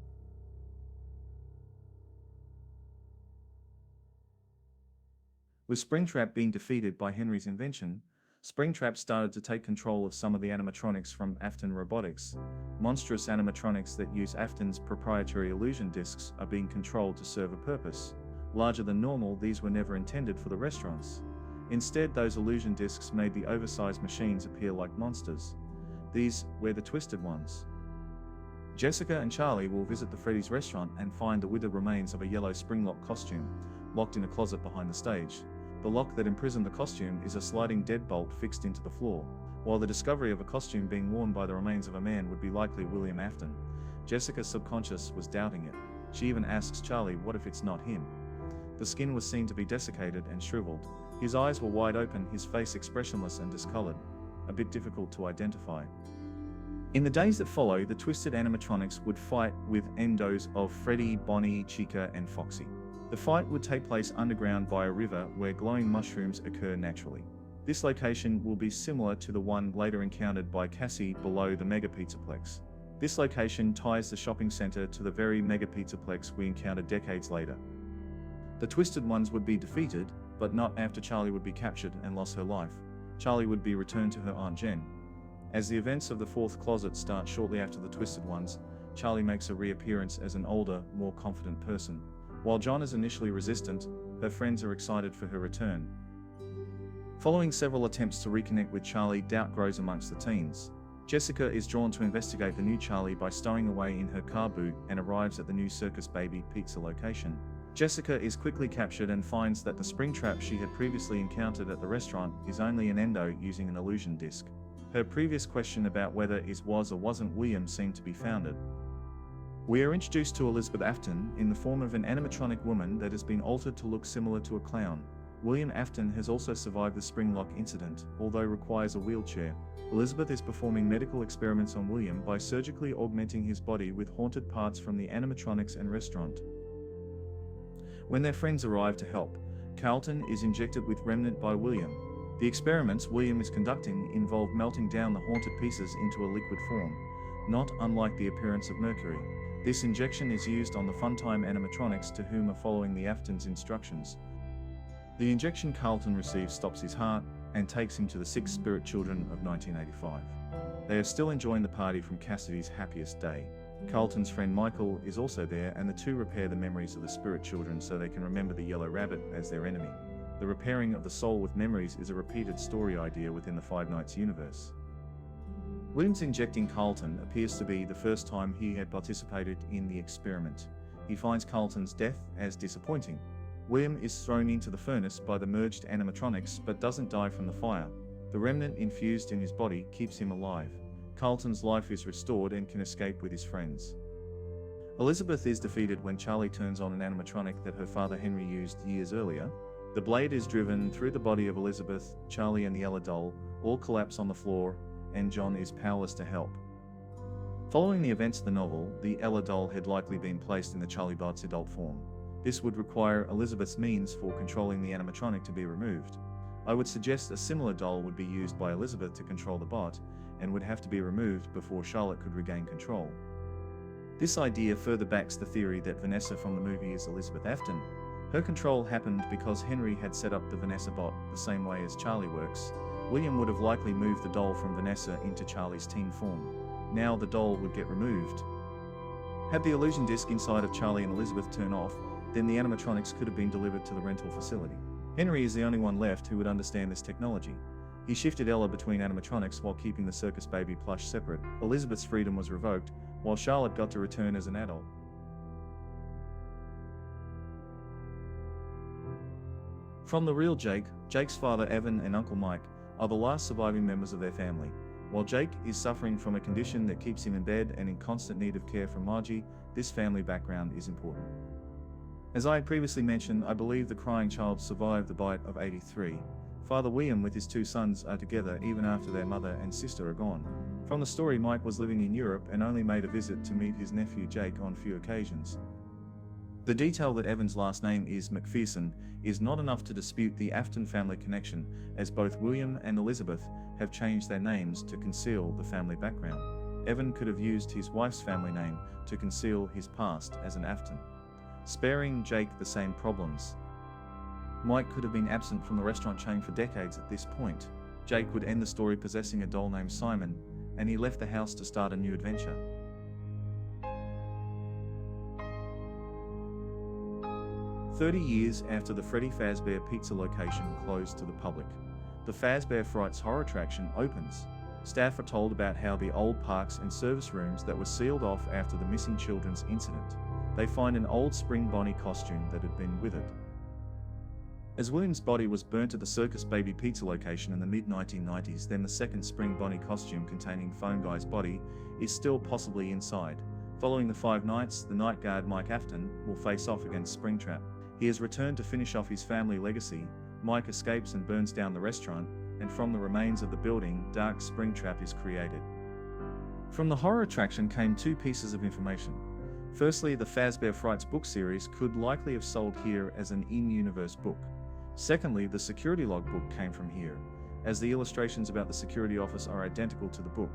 With Springtrap being defeated by Henry's invention, Springtrap started to take control of some of the animatronics from Afton Robotics. Monstrous animatronics that use Afton's proprietary illusion discs are being controlled to serve a purpose. Larger than normal, these were never intended for the restaurants. Instead, those illusion discs made the oversized machines appear like monsters. These were the twisted ones. Jessica and Charlie will visit the Freddy's restaurant and find the withered remains of a yellow Springlock costume, locked in a closet behind the stage. The lock that imprisoned the costume is a sliding deadbolt fixed into the floor. While the discovery of a costume being worn by the remains of a man would be likely William Afton, Jessica's subconscious was doubting it. She even asks Charlie, what if it's not him? The skin was seen to be desiccated and shriveled. His eyes were wide open, his face expressionless and discolored, a bit difficult to identify. In the days that follow, the twisted animatronics would fight with endos of Freddy, Bonnie, Chica, and Foxy. The fight would take place underground by a river where glowing mushrooms occur naturally. This location will be similar to the one later encountered by Cassie below the Mega Pizzaplex. This location ties the shopping center to the very Mega Pizzaplex we encountered decades later. The twisted ones would be defeated, but not after Charlie would be captured and lost her life. Charlie would be returned to her Aunt Jen. As the events of the fourth closet start shortly after the Twisted Ones, Charlie makes a reappearance as an older, more confident person. While John is initially resistant, her friends are excited for her return. Following several attempts to reconnect with Charlie, doubt grows amongst the teens. Jessica is drawn to investigate the new Charlie by stowing away in her car boot and arrives at the new Circus Baby Pizza location. Jessica is quickly captured and finds that the Springtrap she had previously encountered at the restaurant is only an endo using an illusion disc. Her previous question about whether it was or wasn't William seemed to be founded. We are introduced to Elizabeth Afton in the form of an animatronic woman that has been altered to look similar to a clown. William Afton has also survived the Springlock incident, although requires a wheelchair. Elizabeth is performing medical experiments on William by surgically augmenting his body with haunted parts from the animatronics and restaurant. When their friends arrive to help, Carlton is injected with remnant by William. The experiments William is conducting involve melting down the haunted pieces into a liquid form, not unlike the appearance of mercury. This injection is used on the Funtime animatronics, to whom are following the Afton's instructions. The injection Carlton receives stops his heart and takes him to the 6 spirit children of 1985. They are still enjoying the party from Cassidy's Happiest Day. Carlton's friend Michael is also there, and the two repair the memories of the spirit children so they can remember the Yellow Rabbit as their enemy. The repairing of the soul with memories is a repeated story idea within the Five Nights universe. William's injecting Carlton appears to be the first time he had participated in the experiment. He finds Carlton's death as disappointing. William is thrown into the furnace by the merged animatronics but doesn't die from the fire. The remnant infused in his body keeps him alive. Carlton's life is restored and can escape with his friends. Elizabeth is defeated when Charlie turns on an animatronic that her father Henry used years earlier. The blade is driven through the body of Elizabeth, Charlie and the Ella doll all collapse on the floor, and John is powerless to help. Following the events of the novel, the Ella doll had likely been placed in the Charlie bot's adult form. This would require Elizabeth's means for controlling the animatronic to be removed. I would suggest a similar doll would be used by Elizabeth to control the bot, and would have to be removed before Charlotte could regain control. This idea further backs the theory that Vanessa from the movie is Elizabeth Afton. Her control happened because Henry had set up the Vanessa bot the same way as Charlie works. William would have likely moved the doll from Vanessa into Charlie's teen form. Now the doll would get removed. Had the illusion disc inside of Charlie and Elizabeth turn off, then the animatronics could have been delivered to the rental facility. Henry is the only one left who would understand this technology. He shifted Ella between animatronics while keeping the Circus Baby plush separate. Elizabeth's freedom was revoked, while Charlotte got to return as an adult. From the real Jake, Jake's father Evan and Uncle Mike are the last surviving members of their family. While Jake is suffering from a condition that keeps him in bed and in constant need of care from Margie, this family background is important. As I had previously mentioned, I believe the crying child survived the bite of 83. Father William with his 2 sons are together even after their mother and sister are gone. From the story, Mike was living in Europe and only made a visit to meet his nephew Jake on few occasions. The detail that Evan's last name is McPherson is not enough to dispute the Afton family connection, as both William and Elizabeth have changed their names to conceal the family background. Evan could have used his wife's family name to conceal his past as an Afton, sparing Jake the same problems. Mike could have been absent from the restaurant chain for decades at this point. Jake would end the story possessing a doll named Simon, and he left the house to start a new adventure. "30 years after the Freddy Fazbear Pizza location closed to the public, the Fazbear Frights horror attraction opens. Staff are told about how the old parks and service rooms that were sealed off after the missing children's incident. They find an old Spring Bonnie costume that had been withered. As William's body was burnt at the Circus Baby Pizza location in the mid-1990s, then the second Spring Bonnie costume containing Phone Guy's body is still possibly inside. Following the 5 nights, the night guard Mike Afton will face off against Springtrap. He has returned to finish off his family legacy. Mike escapes and burns down the restaurant, and from the remains of the building, Dark Springtrap is created. From the horror attraction came 2 pieces of information. Firstly, the Fazbear Frights book series could likely have sold here as an in-universe book. Secondly, the security logbook came from here, as the illustrations about the security office are identical to the book.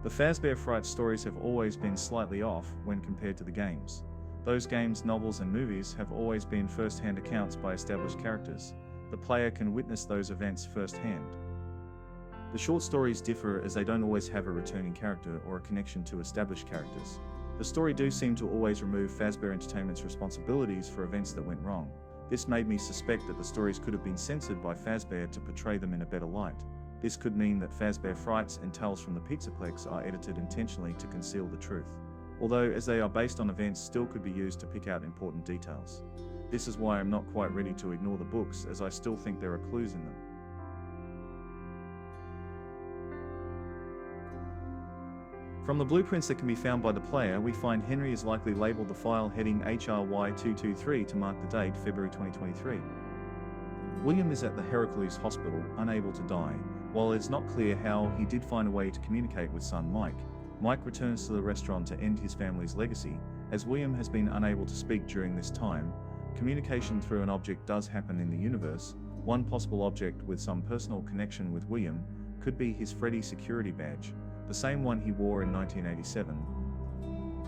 The Fazbear Frights stories have always been slightly off when compared to the games. Those games, novels and movies have always been first-hand accounts by established characters. the player can witness those events firsthand. The short stories differ as they don't always have a returning character or a connection to established characters. The story do seem to always remove Fazbear Entertainment's responsibilities for events that went wrong. This made me suspect that the stories could have been censored by Fazbear to portray them in a better light. This could mean that Fazbear Frights and Tales from the Pizzaplex are edited intentionally to conceal the truth, although as they are based on events still could be used to pick out important details. This is why I'm not quite ready to ignore the books, as I still think there are clues in them. From the blueprints that can be found by the player, we find Henry is likely labeled the file heading HRY223 to mark the date February 2023. William is at the Hercules Hospital, unable to die. While it's not clear how he did find a way to communicate with son Mike, Mike returns to the restaurant to end his family's legacy. As William has been unable to speak during this time, communication through an object does happen in the universe. One possible object with some personal connection with William could be his Freddy security badge, the same one he wore in 1987.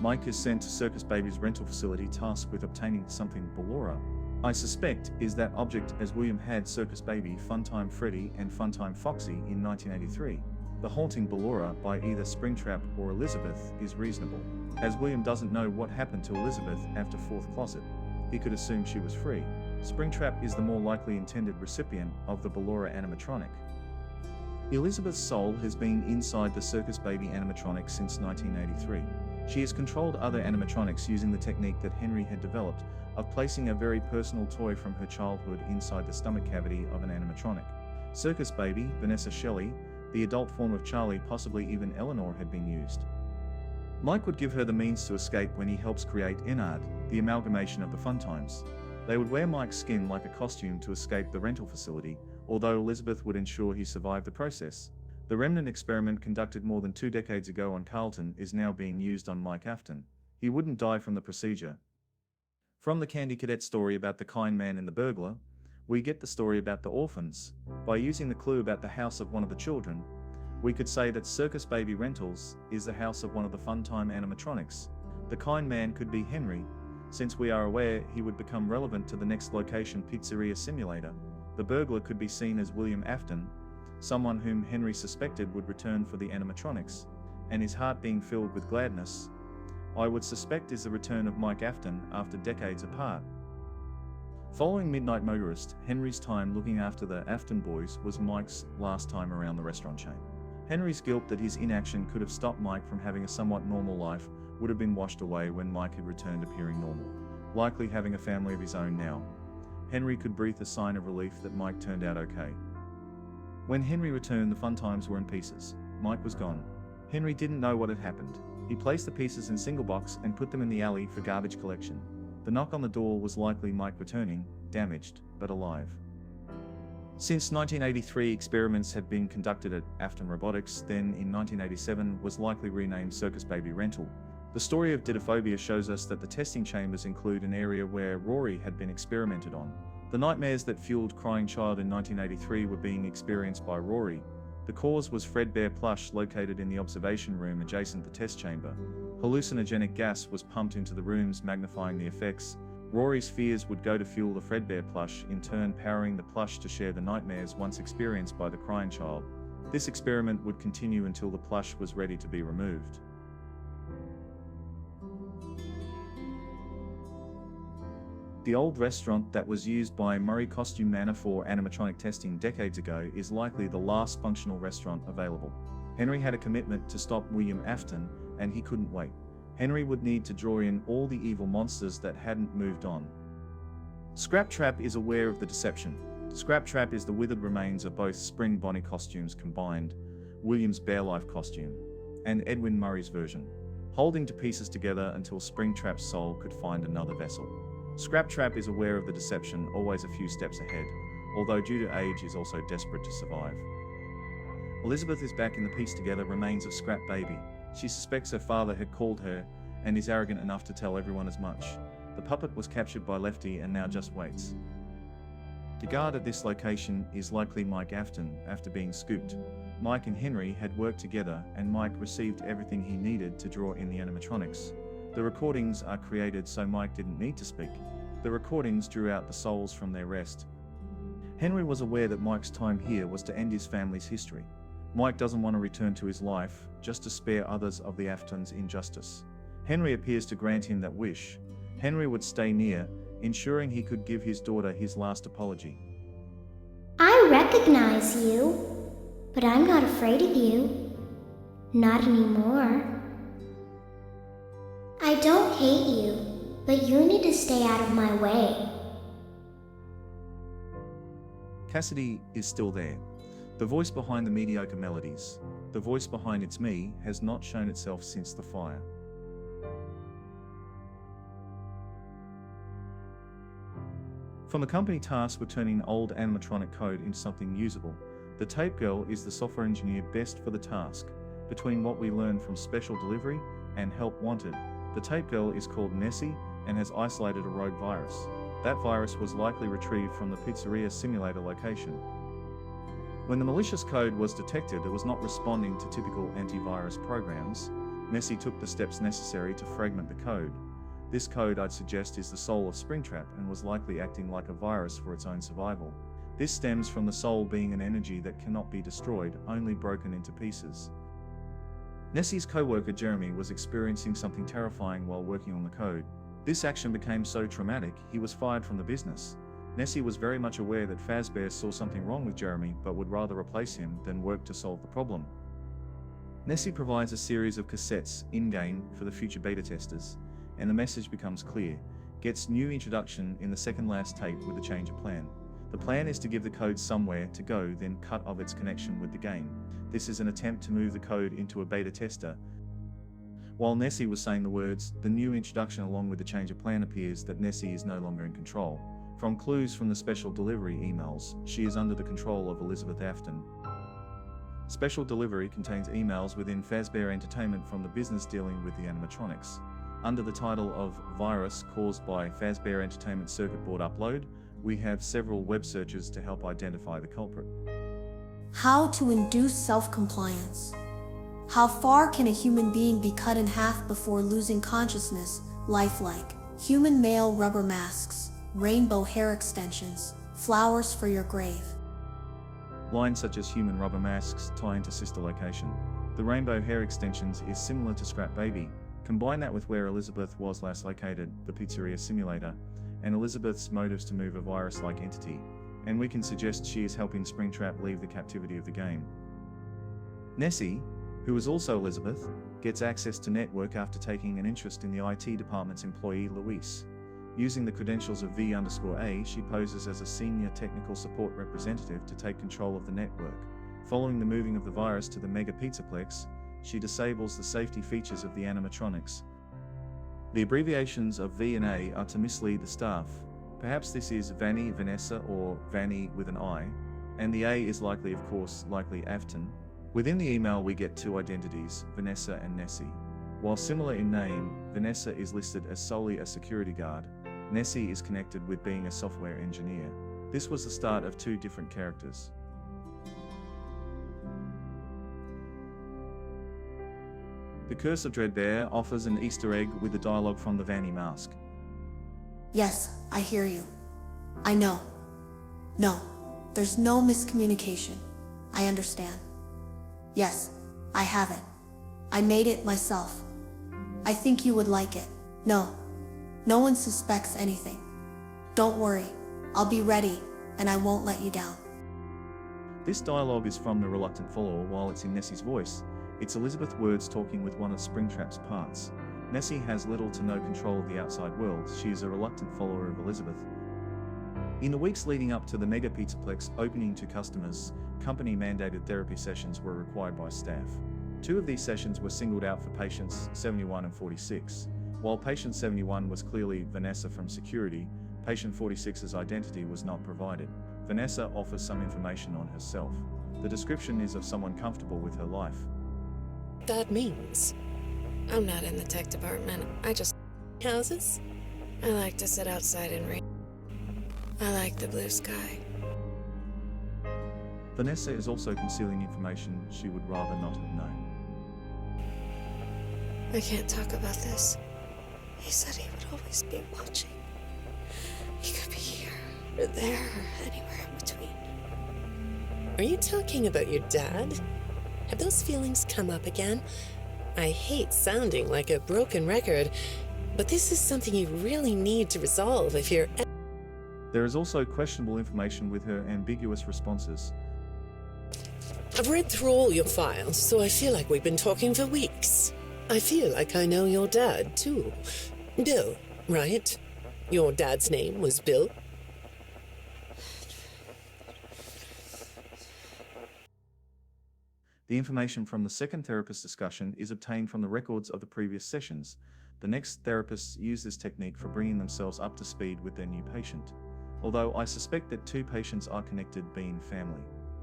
Mike is sent to Circus Baby's rental facility tasked with obtaining something Ballora, I suspect, is that object, as William had Circus Baby, Funtime Freddy and Funtime Foxy in 1983. The haunting Ballora by either Springtrap or Elizabeth is reasonable. As William doesn't know what happened to Elizabeth after Fourth Closet, he could assume she was free. Springtrap is the more likely intended recipient of the Ballora animatronic. Elizabeth's soul has been inside the Circus Baby animatronic since 1983. She has controlled other animatronics using the technique that Henry had developed of placing a very personal toy from her childhood inside the stomach cavity of an animatronic. Circus Baby, Vanessa Shelley, the adult form of Charlie, possibly even Eleanor, had been used. Mike would give her the means to escape when he helps create Enard, the amalgamation of the Funtimes. They would wear Mike's skin like a costume to escape the rental facility, although Elizabeth would ensure he survived the process. The remnant experiment conducted more than 2 decades ago on Carlton is now being used on Mike Afton. He wouldn't die from the procedure. From the Candy Cadet story about the kind man and the burglar, we get the story about the orphans. By using the clue about the house of one of the children, we could say that Circus Baby Rentals is the house of one of the Funtime animatronics. The kind man could be Henry, since we are aware he would become relevant to the next location Pizzeria Simulator. The burglar could be seen as William Afton, someone whom Henry suspected would return for the animatronics, and his heart being filled with gladness, I would suspect is the return of Mike Afton after decades apart. Following Midnight Motorist, Henry's time looking after the Afton boys was Mike's last time around the restaurant chain. Henry's guilt that his inaction could have stopped Mike from having a somewhat normal life would have been washed away when Mike had returned appearing normal, likely having a family of his own now. Henry could breathe a sign of relief that Mike turned out okay. When Henry returned, the Funtimes were in pieces. Mike was gone. Henry didn't know what had happened. He placed the pieces in single box and put them in the alley for garbage collection. The knock on the door was likely Mike returning, damaged, but alive. Since 1983, experiments had been conducted at Afton Robotics, then in 1987 was likely renamed Circus Baby Rental. The story of Didophobia shows us that the testing chambers include an area where Rory had been experimented on. The nightmares that fueled Crying Child in 1983 were being experienced by Rory. The cause was Fredbear plush located in the observation room adjacent the test chamber. Hallucinogenic gas was pumped into the rooms, magnifying the effects. Rory's fears would go to fuel the Fredbear plush, in turn powering the plush to share the nightmares once experienced by the Crying Child. This experiment would continue until the plush was ready to be removed. The old restaurant that was used by Murray Costume Manor for animatronic testing decades ago is likely the last functional restaurant available. Henry had a commitment to stop William Afton, and he couldn't wait. Henry would need to draw in all the evil monsters that hadn't moved on. Scraptrap is aware of the deception. Scraptrap is the withered remains of both Spring Bonnie costumes combined, William's Bear Life costume, and Edwin Murray's version, holding to pieces together until Springtrap's soul could find another vessel. Scraptrap is aware of the deception, always a few steps ahead, although due to age is also desperate to survive. Elizabeth is back in the piece together remains of Scrap Baby. She suspects her father had called her, and is arrogant enough to tell everyone as much. The puppet was captured by Lefty and now just waits. The guard at this location is likely Mike Afton, after being scooped. Mike and Henry had worked together, and Mike received everything he needed to draw in the animatronics. The recordings are created so Mike didn't need to speak. The recordings drew out the souls from their rest. Henry was aware that Mike's time here was to end his family's history. Mike doesn't want to return to his life, just to spare others of the Afton's injustice. Henry appears to grant him that wish. Henry would stay near, ensuring he could give his daughter his last apology. I recognize you, but I'm not afraid of you. Not anymore. I don't hate you, but you need to stay out of my way. Cassidy is still there. The voice behind the mediocre melodies, the voice behind It's Me, has not shown itself since the fire. From the company tasked with turning old animatronic code into something usable, the Tape Girl is the software engineer best for the task. Between what we learn from Special Delivery and Help Wanted, the Tape Girl is called Nessie and has isolated a rogue virus. That virus was likely retrieved from the pizzeria simulator location. When the malicious code was detected, it was not responding to typical antivirus programs. Nessie took the steps necessary to fragment the code. This code, I'd suggest, is the soul of Springtrap and was likely acting like a virus for its own survival. This stems from the soul being an energy that cannot be destroyed, only broken into pieces. Nessie's co-worker Jeremy was experiencing something terrifying while working on the code. This action became so traumatic, he was fired from the business. Nessie was very much aware that Fazbear saw something wrong with Jeremy but would rather replace him than work to solve the problem. Nessie provides a series of cassettes in-game for the future beta testers, and the message becomes clear. Gets new introduction in the second last tape with a change of plan. The plan is to give the code somewhere to go, then cut off its connection with the game. This is an attempt to move the code into a beta tester. While Nessie was saying the words, the new introduction along with the change of plan appears that Nessie is no longer in control. From clues from the Special Delivery emails, she is under the control of Elizabeth Afton. Special Delivery contains emails within Fazbear Entertainment from the business dealing with the animatronics. Under the title of Virus Caused by Fazbear Entertainment Circuit Board Upload, we have several web searches to help identify the culprit. How to induce self-compliance. How far can a human being be cut in half before losing consciousness? Lifelike. Human male rubber masks. Rainbow hair extensions. Flowers for your grave. Lines such as human rubber masks tie into sister location. The rainbow hair extensions is similar to Scrap Baby. Combine that with where Elizabeth was last located, the pizzeria simulator, and Elizabeth's motives to move a virus-like entity, and we can suggest she is helping Springtrap leave the captivity of the game. Nessie, who is also Elizabeth, gets access to network after taking an interest in the IT department's employee Luis. Using the credentials of V_A, she poses as a senior technical support representative to take control of the network. Following the moving of the virus to the Mega Pizzaplex, she disables the safety features of the animatronics. The abbreviations of V and A are to mislead the staff. Perhaps this is Vanny, Vanessa, or Vanny with an I, and the A is likely, of course, Afton. Within the email we get two identities, Vanessa and Nessie. While similar in name, Vanessa is listed as solely a security guard. Nessie is connected with being a software engineer. This was the start of two different characters. The Curse of Fredbear offers an Easter egg with the dialogue from the Vanny mask. Yes, I hear you. I know. No, there's no miscommunication. I understand. Yes, I have it. I made it myself. I think you would like it. No one suspects anything. Don't worry, I'll be ready, and I won't let you down. This dialogue is from the reluctant follower. While it's in Nessie's voice, it's Elizabeth words talking with one of Springtrap's parts. Nessie has little to no control of the outside world. She is a reluctant follower of Elizabeth. In the weeks leading up to the Mega Pizzaplex opening to customers, company-mandated therapy sessions were required by staff. Two of these sessions were singled out for patients 71 and 46. While patient 71 was clearly Vanessa from security, patient 46's identity was not provided. Vanessa offers some information on herself. The description is of someone comfortable with her life. That means I'm not in the tech department. I just houses. I like to sit outside and read. I like the blue sky. Vanessa is also concealing information she would rather not have known. I can't talk about this. He said he would always be watching. He could be here, or there, or anywhere in between. Are you talking about your dad? Have those feelings come up again? I hate sounding like a broken record, but this is something you really need to resolve if you're... There is also questionable information with her ambiguous responses. I've read through all your files, so I feel like we've been talking for weeks. I feel like I know your dad, too. Bill, right? Your dad's name was Bill? The information from the second therapist discussion is obtained from the records of the previous sessions. The next therapists use this technique for bringing themselves up to speed with their new patient. Although I suspect that two patients are connected being family,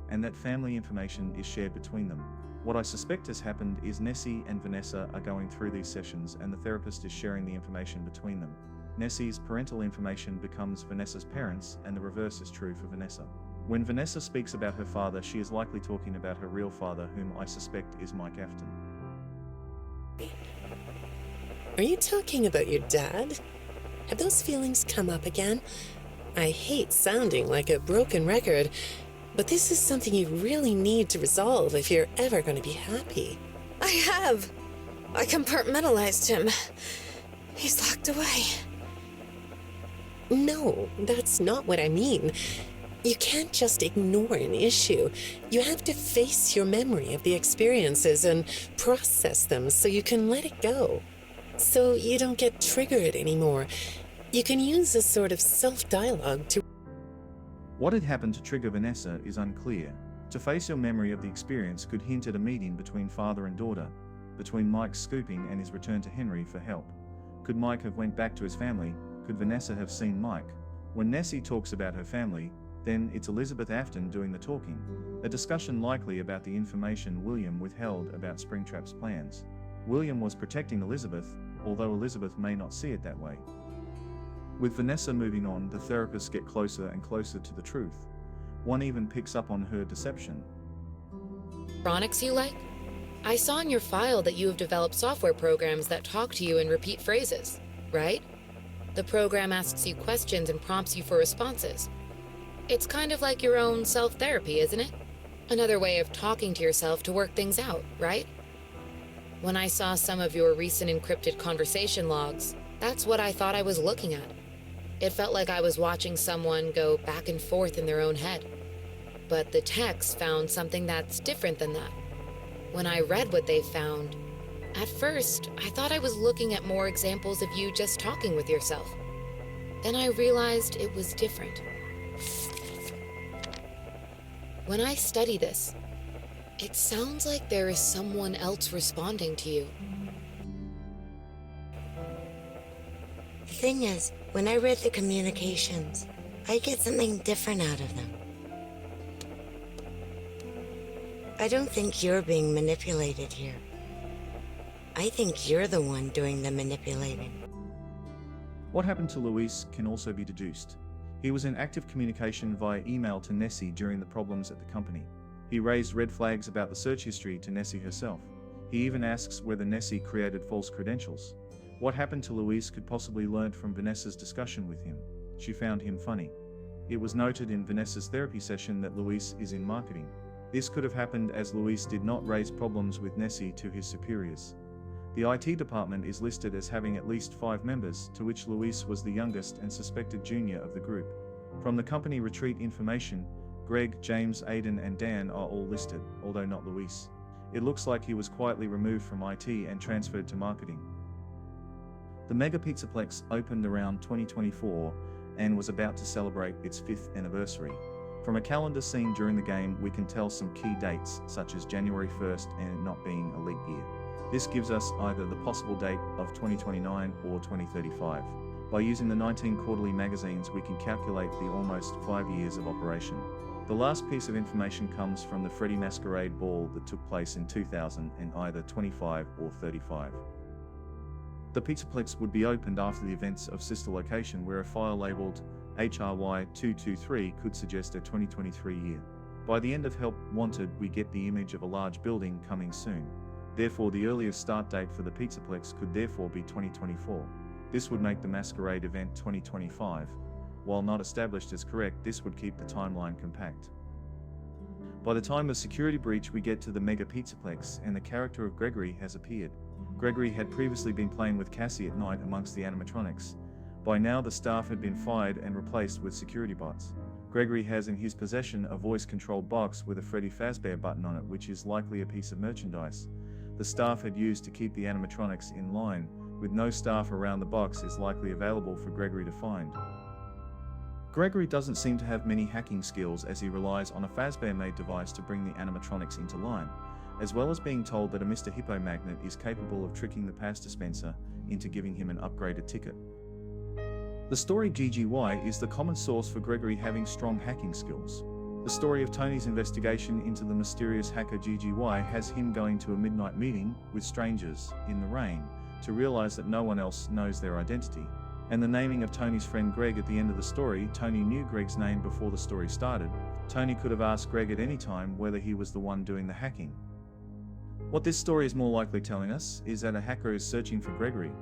and that family information is shared between them. What I suspect has happened is Nessie and Vanessa are going through these sessions and the therapist is sharing the information between them. Nessie's parental information becomes Vanessa's parents, and the reverse is true for Vanessa. When Vanessa speaks about her father, she is likely talking about her real father, whom I suspect is Mike Afton. Are you talking about your dad? Have those feelings come up again? I hate sounding like a broken record, but this is something you really need to resolve if you're ever going to be happy. I have. I compartmentalized him. He's locked away. No, that's not what I mean. You can't just ignore an issue. You have to face your memory of the experiences and process them so you can let it go. So you don't get triggered anymore. You can use a sort of self-dialogue to... What had happened to trigger Vanessa is unclear. To face your memory of the experience could hint at a meeting between father and daughter, between Mike's scooping and his return to Henry for help. Could Mike have went back to his family? Could Vanessa have seen Mike? When Nessie talks about her family, then it's Elizabeth Afton doing the talking, a discussion likely about the information William withheld about Springtrap's plans. William was protecting Elizabeth, although Elizabeth may not see it that way. With Vanessa moving on, the therapists get closer and closer to the truth. One even picks up on her deception. Electronics you like? I saw in your file that you have developed software programs that talk to you in repeat phrases, right? The program asks you questions and prompts you for responses. It's kind of like your own self-therapy, isn't it? Another way of talking to yourself to work things out, right? When I saw some of your recent encrypted conversation logs, that's what I thought I was looking at. It felt like I was watching someone go back and forth in their own head. But the text found something that's different than that. When I read what they found, at first, I thought I was looking at more examples of you just talking with yourself. Then I realized it was different. When I study this, it sounds like there is someone else responding to you. The thing is, when I read the communications, I get something different out of them. I don't think you're being manipulated here. I think you're the one doing the manipulating. What happened to Luis can also be deduced. He was in active communication via email to Nessie during the problems at the company. He raised red flags about the search history to Nessie herself. He even asks whether Nessie created false credentials. What happened to Luis could possibly learnt from Vanessa's discussion with him. She found him funny. It was noted in Vanessa's therapy session that Luis is in marketing. This could have happened as Luis did not raise problems with Nessie to his superiors. The IT department is listed as having at least 5 members, to which Luis was the youngest and suspected junior of the group. From the company retreat information, Greg, James, Aiden and Dan are all listed, although not Luis. It looks like he was quietly removed from IT and transferred to marketing. The Mega Pizzaplex opened around 2024 and was about to celebrate its 5th anniversary. From a calendar seen during the game, we can tell some key dates, such as January 1st and it not being a leap year. This gives us either the possible date of 2029 or 2035. By using the 19 quarterly magazines, we can calculate the almost 5 years of operation. The last piece of information comes from the Freddy Masquerade Ball that took place in 2000 and either 25 or 35. The Pizzaplex would be opened after the events of sister location, where a file labeled HRY223 could suggest a 2023 year. By the end of Help Wanted, we get the image of a large building coming soon. Therefore, the earliest start date for the Pizzaplex could therefore be 2024. This would make the Masquerade event 2025. While not established as correct, this would keep the timeline compact. By the time of security breach, we get to the Mega Pizzaplex, and the character of Gregory has appeared. Gregory had previously been playing with Cassie at night amongst the animatronics. By now, the staff had been fired and replaced with security bots. Gregory has in his possession a voice-controlled box with a Freddy Fazbear button on it, which is likely a piece of merchandise the staff had used to keep the animatronics in line. With no staff around, the box is likely available for Gregory to find. Gregory doesn't seem to have many hacking skills, as he relies on a Fazbear-made device to bring the animatronics into line, as well as being told that a Mr. Hippo magnet is capable of tricking the pass dispenser into giving him an upgraded ticket. The story GGY is the common source for Gregory having strong hacking skills. The story of Tony's investigation into the mysterious hacker GGY has him going to a midnight meeting with strangers in the rain to realize that no one else knows their identity. And the naming of Tony's friend Greg at the end of the story. Tony knew Greg's name before the story started. Tony could have asked Greg at any time whether he was the one doing the hacking. What this story is more likely telling us is that a hacker is searching for Gregory.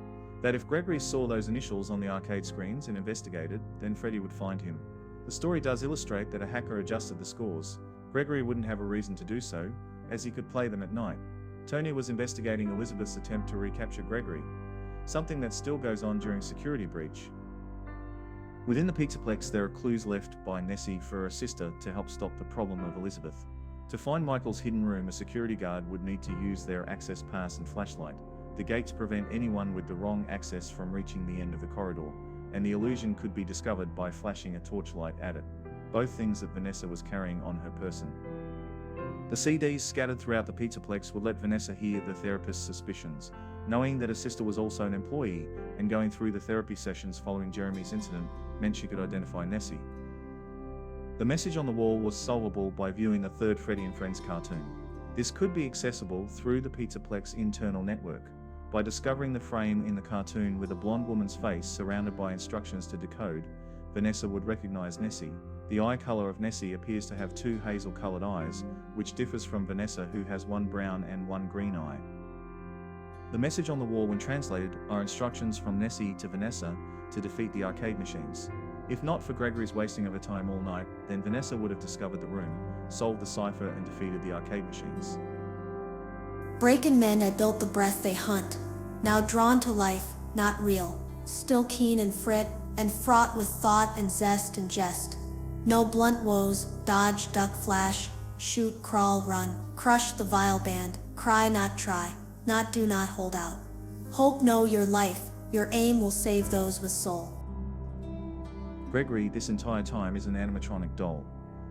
That if Gregory saw those initials on the arcade screens and investigated, then Freddy would find him. The story does illustrate that a hacker adjusted the scores. Gregory wouldn't have a reason to do so, as he could play them at night. Tony was investigating Elizabeth's attempt to recapture Gregory, something that still goes on during security breach. Within the Pizzaplex, there are clues left by Nessie for her sister to help stop the problem of Elizabeth. To find Michael's hidden room, a security guard would need to use their access pass and flashlight. The gates prevent anyone with the wrong access from reaching the end of the corridor, and the illusion could be discovered by flashing a torchlight at it, both things that Vanessa was carrying on her person. The CDs scattered throughout the Pizzaplex would let Vanessa hear the therapist's suspicions, knowing that her sister was also an employee, and going through the therapy sessions following Jeremy's incident meant she could identify Nessie. The message on the wall was solvable by viewing a third Freddy and Friends cartoon. This could be accessible through the Pizzaplex internal network. By discovering the frame in the cartoon with a blonde woman's face surrounded by instructions to decode, Vanessa would recognize Nessie. The eye color of Nessie appears to have two hazel-colored eyes, which differs from Vanessa, who has one brown and one green eye. The message on the wall, when translated, are instructions from Nessie to Vanessa to defeat the arcade machines. If not for Gregory's wasting of her time all night, then Vanessa would have discovered the room, solved the cipher, and defeated the arcade machines. Breaking men had built the breath they hunt, now drawn to life, not real, still keen and fraught with thought and zest and jest. No blunt woes, dodge, duck, flash, shoot, crawl, run, crush the vile band, cry, not try, not do, not hold out. Hope, know your life, your aim will save those with soul. Gregory this entire time is an animatronic doll.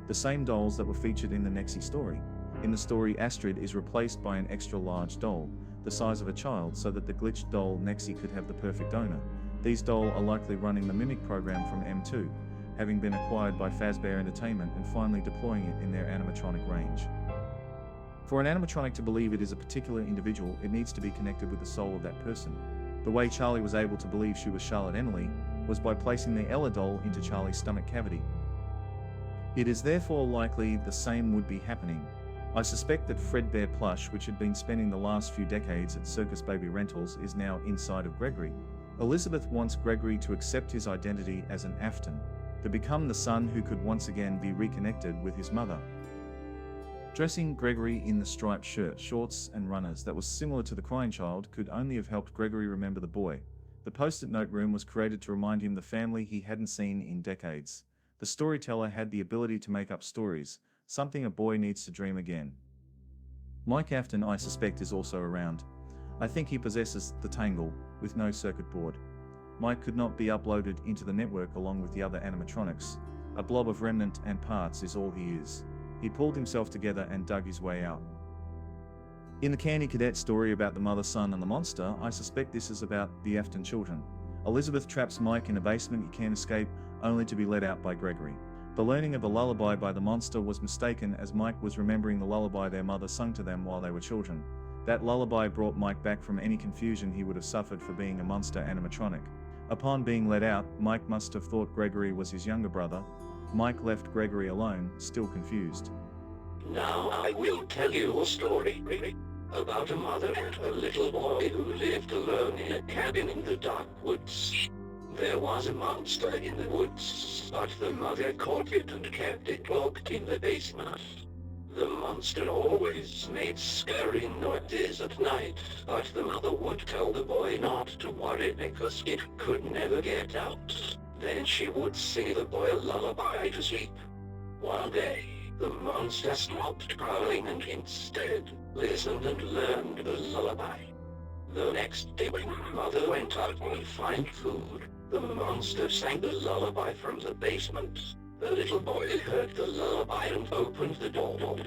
The same dolls that were featured in the Nessie story. In the story, Astrid is replaced by an extra-large doll, the size of a child, so that the glitched doll Nessie could have the perfect owner. These dolls are likely running the Mimic program from M2, having been acquired by Fazbear Entertainment and finally deploying it in their animatronic range. For an animatronic to believe it is a particular individual, it needs to be connected with the soul of that person. The way Charlie was able to believe she was Charlotte Emily was by placing the Ella doll into Charlie's stomach cavity. It is therefore likely the same would be happening. I suspect that Fredbear plush, which had been spending the last few decades at Circus Baby Rentals, is now inside of Gregory. Elizabeth wants Gregory to accept his identity as an Afton, to become the son who could once again be reconnected with his mother. Dressing Gregory in the striped shirt, shorts, and runners that was similar to the crying child could only have helped Gregory remember the boy. The post-it note room was created to remind him the family he hadn't seen in decades. The storyteller had the ability to make up stories, something a boy needs to dream again. Mike Afton, I suspect, is also around. I think he possesses the Tangle, with no circuit board. Mike could not be uploaded into the network along with the other animatronics. A blob of remnant and parts is all he is. He pulled himself together and dug his way out. In the Candy Cadet story about the mother, son, and the monster, I suspect this is about the Afton children. Elizabeth traps Mike in a basement he can't escape, only to be let out by Gregory. The learning of a lullaby by the monster was mistaken, as Mike was remembering the lullaby their mother sung to them while they were children. That lullaby brought Mike back from any confusion he would have suffered for being a monster animatronic. Upon being let out, Mike must have thought Gregory was his younger brother. Mike left Gregory alone, still confused. Now I will tell you a story about a mother and her little boy who lived alone in a cabin in the dark woods. There was a monster in the woods, but the mother caught it and kept it locked in the basement. The monster always made scary noises at night, but the mother would tell the boy not to worry because it could never get out. Then she would sing the boy a lullaby to sleep. One day, the monster stopped growling and instead listened and learned the lullaby. The next day when Mother went out to find food, the monster sang the lullaby from the basement. The little boy heard the lullaby and opened the door.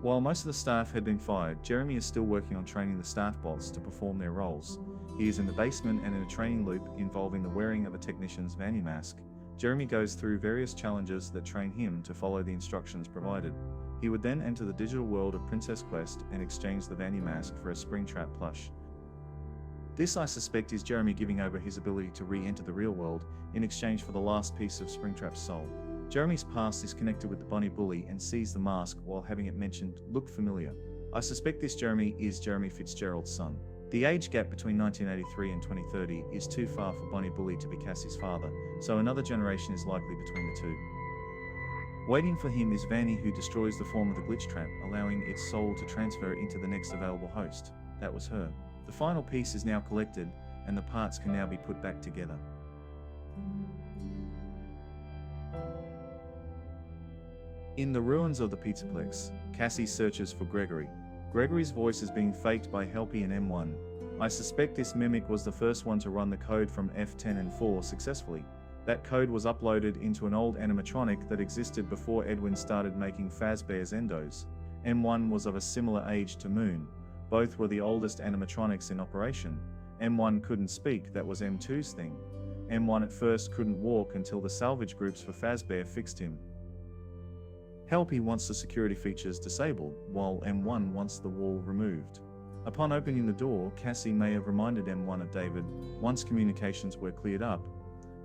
While most of the staff had been fired, Jeremy is still working on training the staff bots to perform their roles. He is in the basement and in a training loop involving the wearing of a technician's Vanny mask. Jeremy goes through various challenges that train him to follow the instructions provided. He would then enter the digital world of Princess Quest and exchange the Vanny mask for a Springtrap plush. This, I suspect, is Jeremy giving over his ability to re-enter the real world in exchange for the last piece of Springtrap's soul. Jeremy's past is connected with the Bunny Bully and sees the mask while having it mentioned look familiar. I suspect this Jeremy is Jeremy Fitzgerald's son. The age gap between 1983 and 2030 is too far for Bunny Bully to be Cassie's father, so another generation is likely between the two. Waiting for him is Vanny, who destroys the form of the Glitchtrap, allowing its soul to transfer into the next available host. That was her. The final piece is now collected, and the parts can now be put back together. In the ruins of the Pizzaplex, Cassie searches for Gregory. Gregory's voice is being faked by Helpy and M1. I suspect this mimic was the first one to run the code from F10 and 4 successfully. That code was uploaded into an old animatronic that existed before Edwin started making Fazbear's endos. M1 was of a similar age to Moon. Both were the oldest animatronics in operation. M1 couldn't speak, that was M2's thing. M1 at first couldn't walk until the salvage groups for Fazbear fixed him. Helpy wants the security features disabled, while M1 wants the wall removed. Upon opening the door, Cassie may have reminded M1 of David. Once communications were cleared up,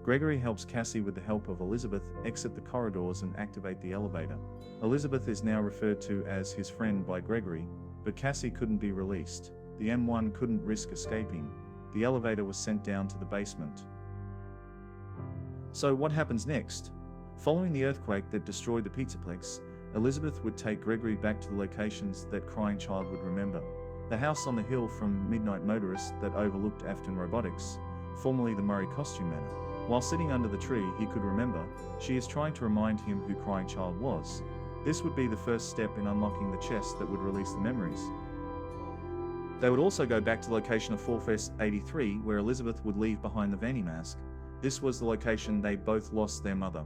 Gregory helps Cassie with the help of Elizabeth exit the corridors and activate the elevator. Elizabeth is now referred to as his friend by Gregory, but Cassie couldn't be released. The M1 couldn't risk escaping. The elevator was sent down to the basement. So what happens next? Following the earthquake that destroyed the Pizzaplex, Elizabeth would take Gregory back to the locations that Crying Child would remember. The house on the hill from Midnight Motorist that overlooked Afton Robotics, formerly the Murray Costume Manor. While sitting under the tree he could remember, she is trying to remind him who Crying Child was. This would be the first step in unlocking the chest that would release the memories. They would also go back to the location of Fallfest 83 where Elizabeth would leave behind the Vanny mask. This was the location they both lost their mother.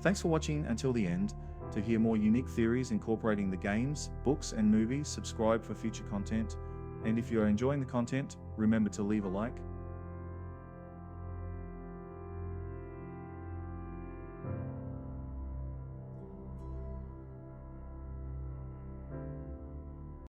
Thanks for watching until the end. To hear more unique theories incorporating the games, books and movies, subscribe for future content. And if you are enjoying the content, remember to leave a like,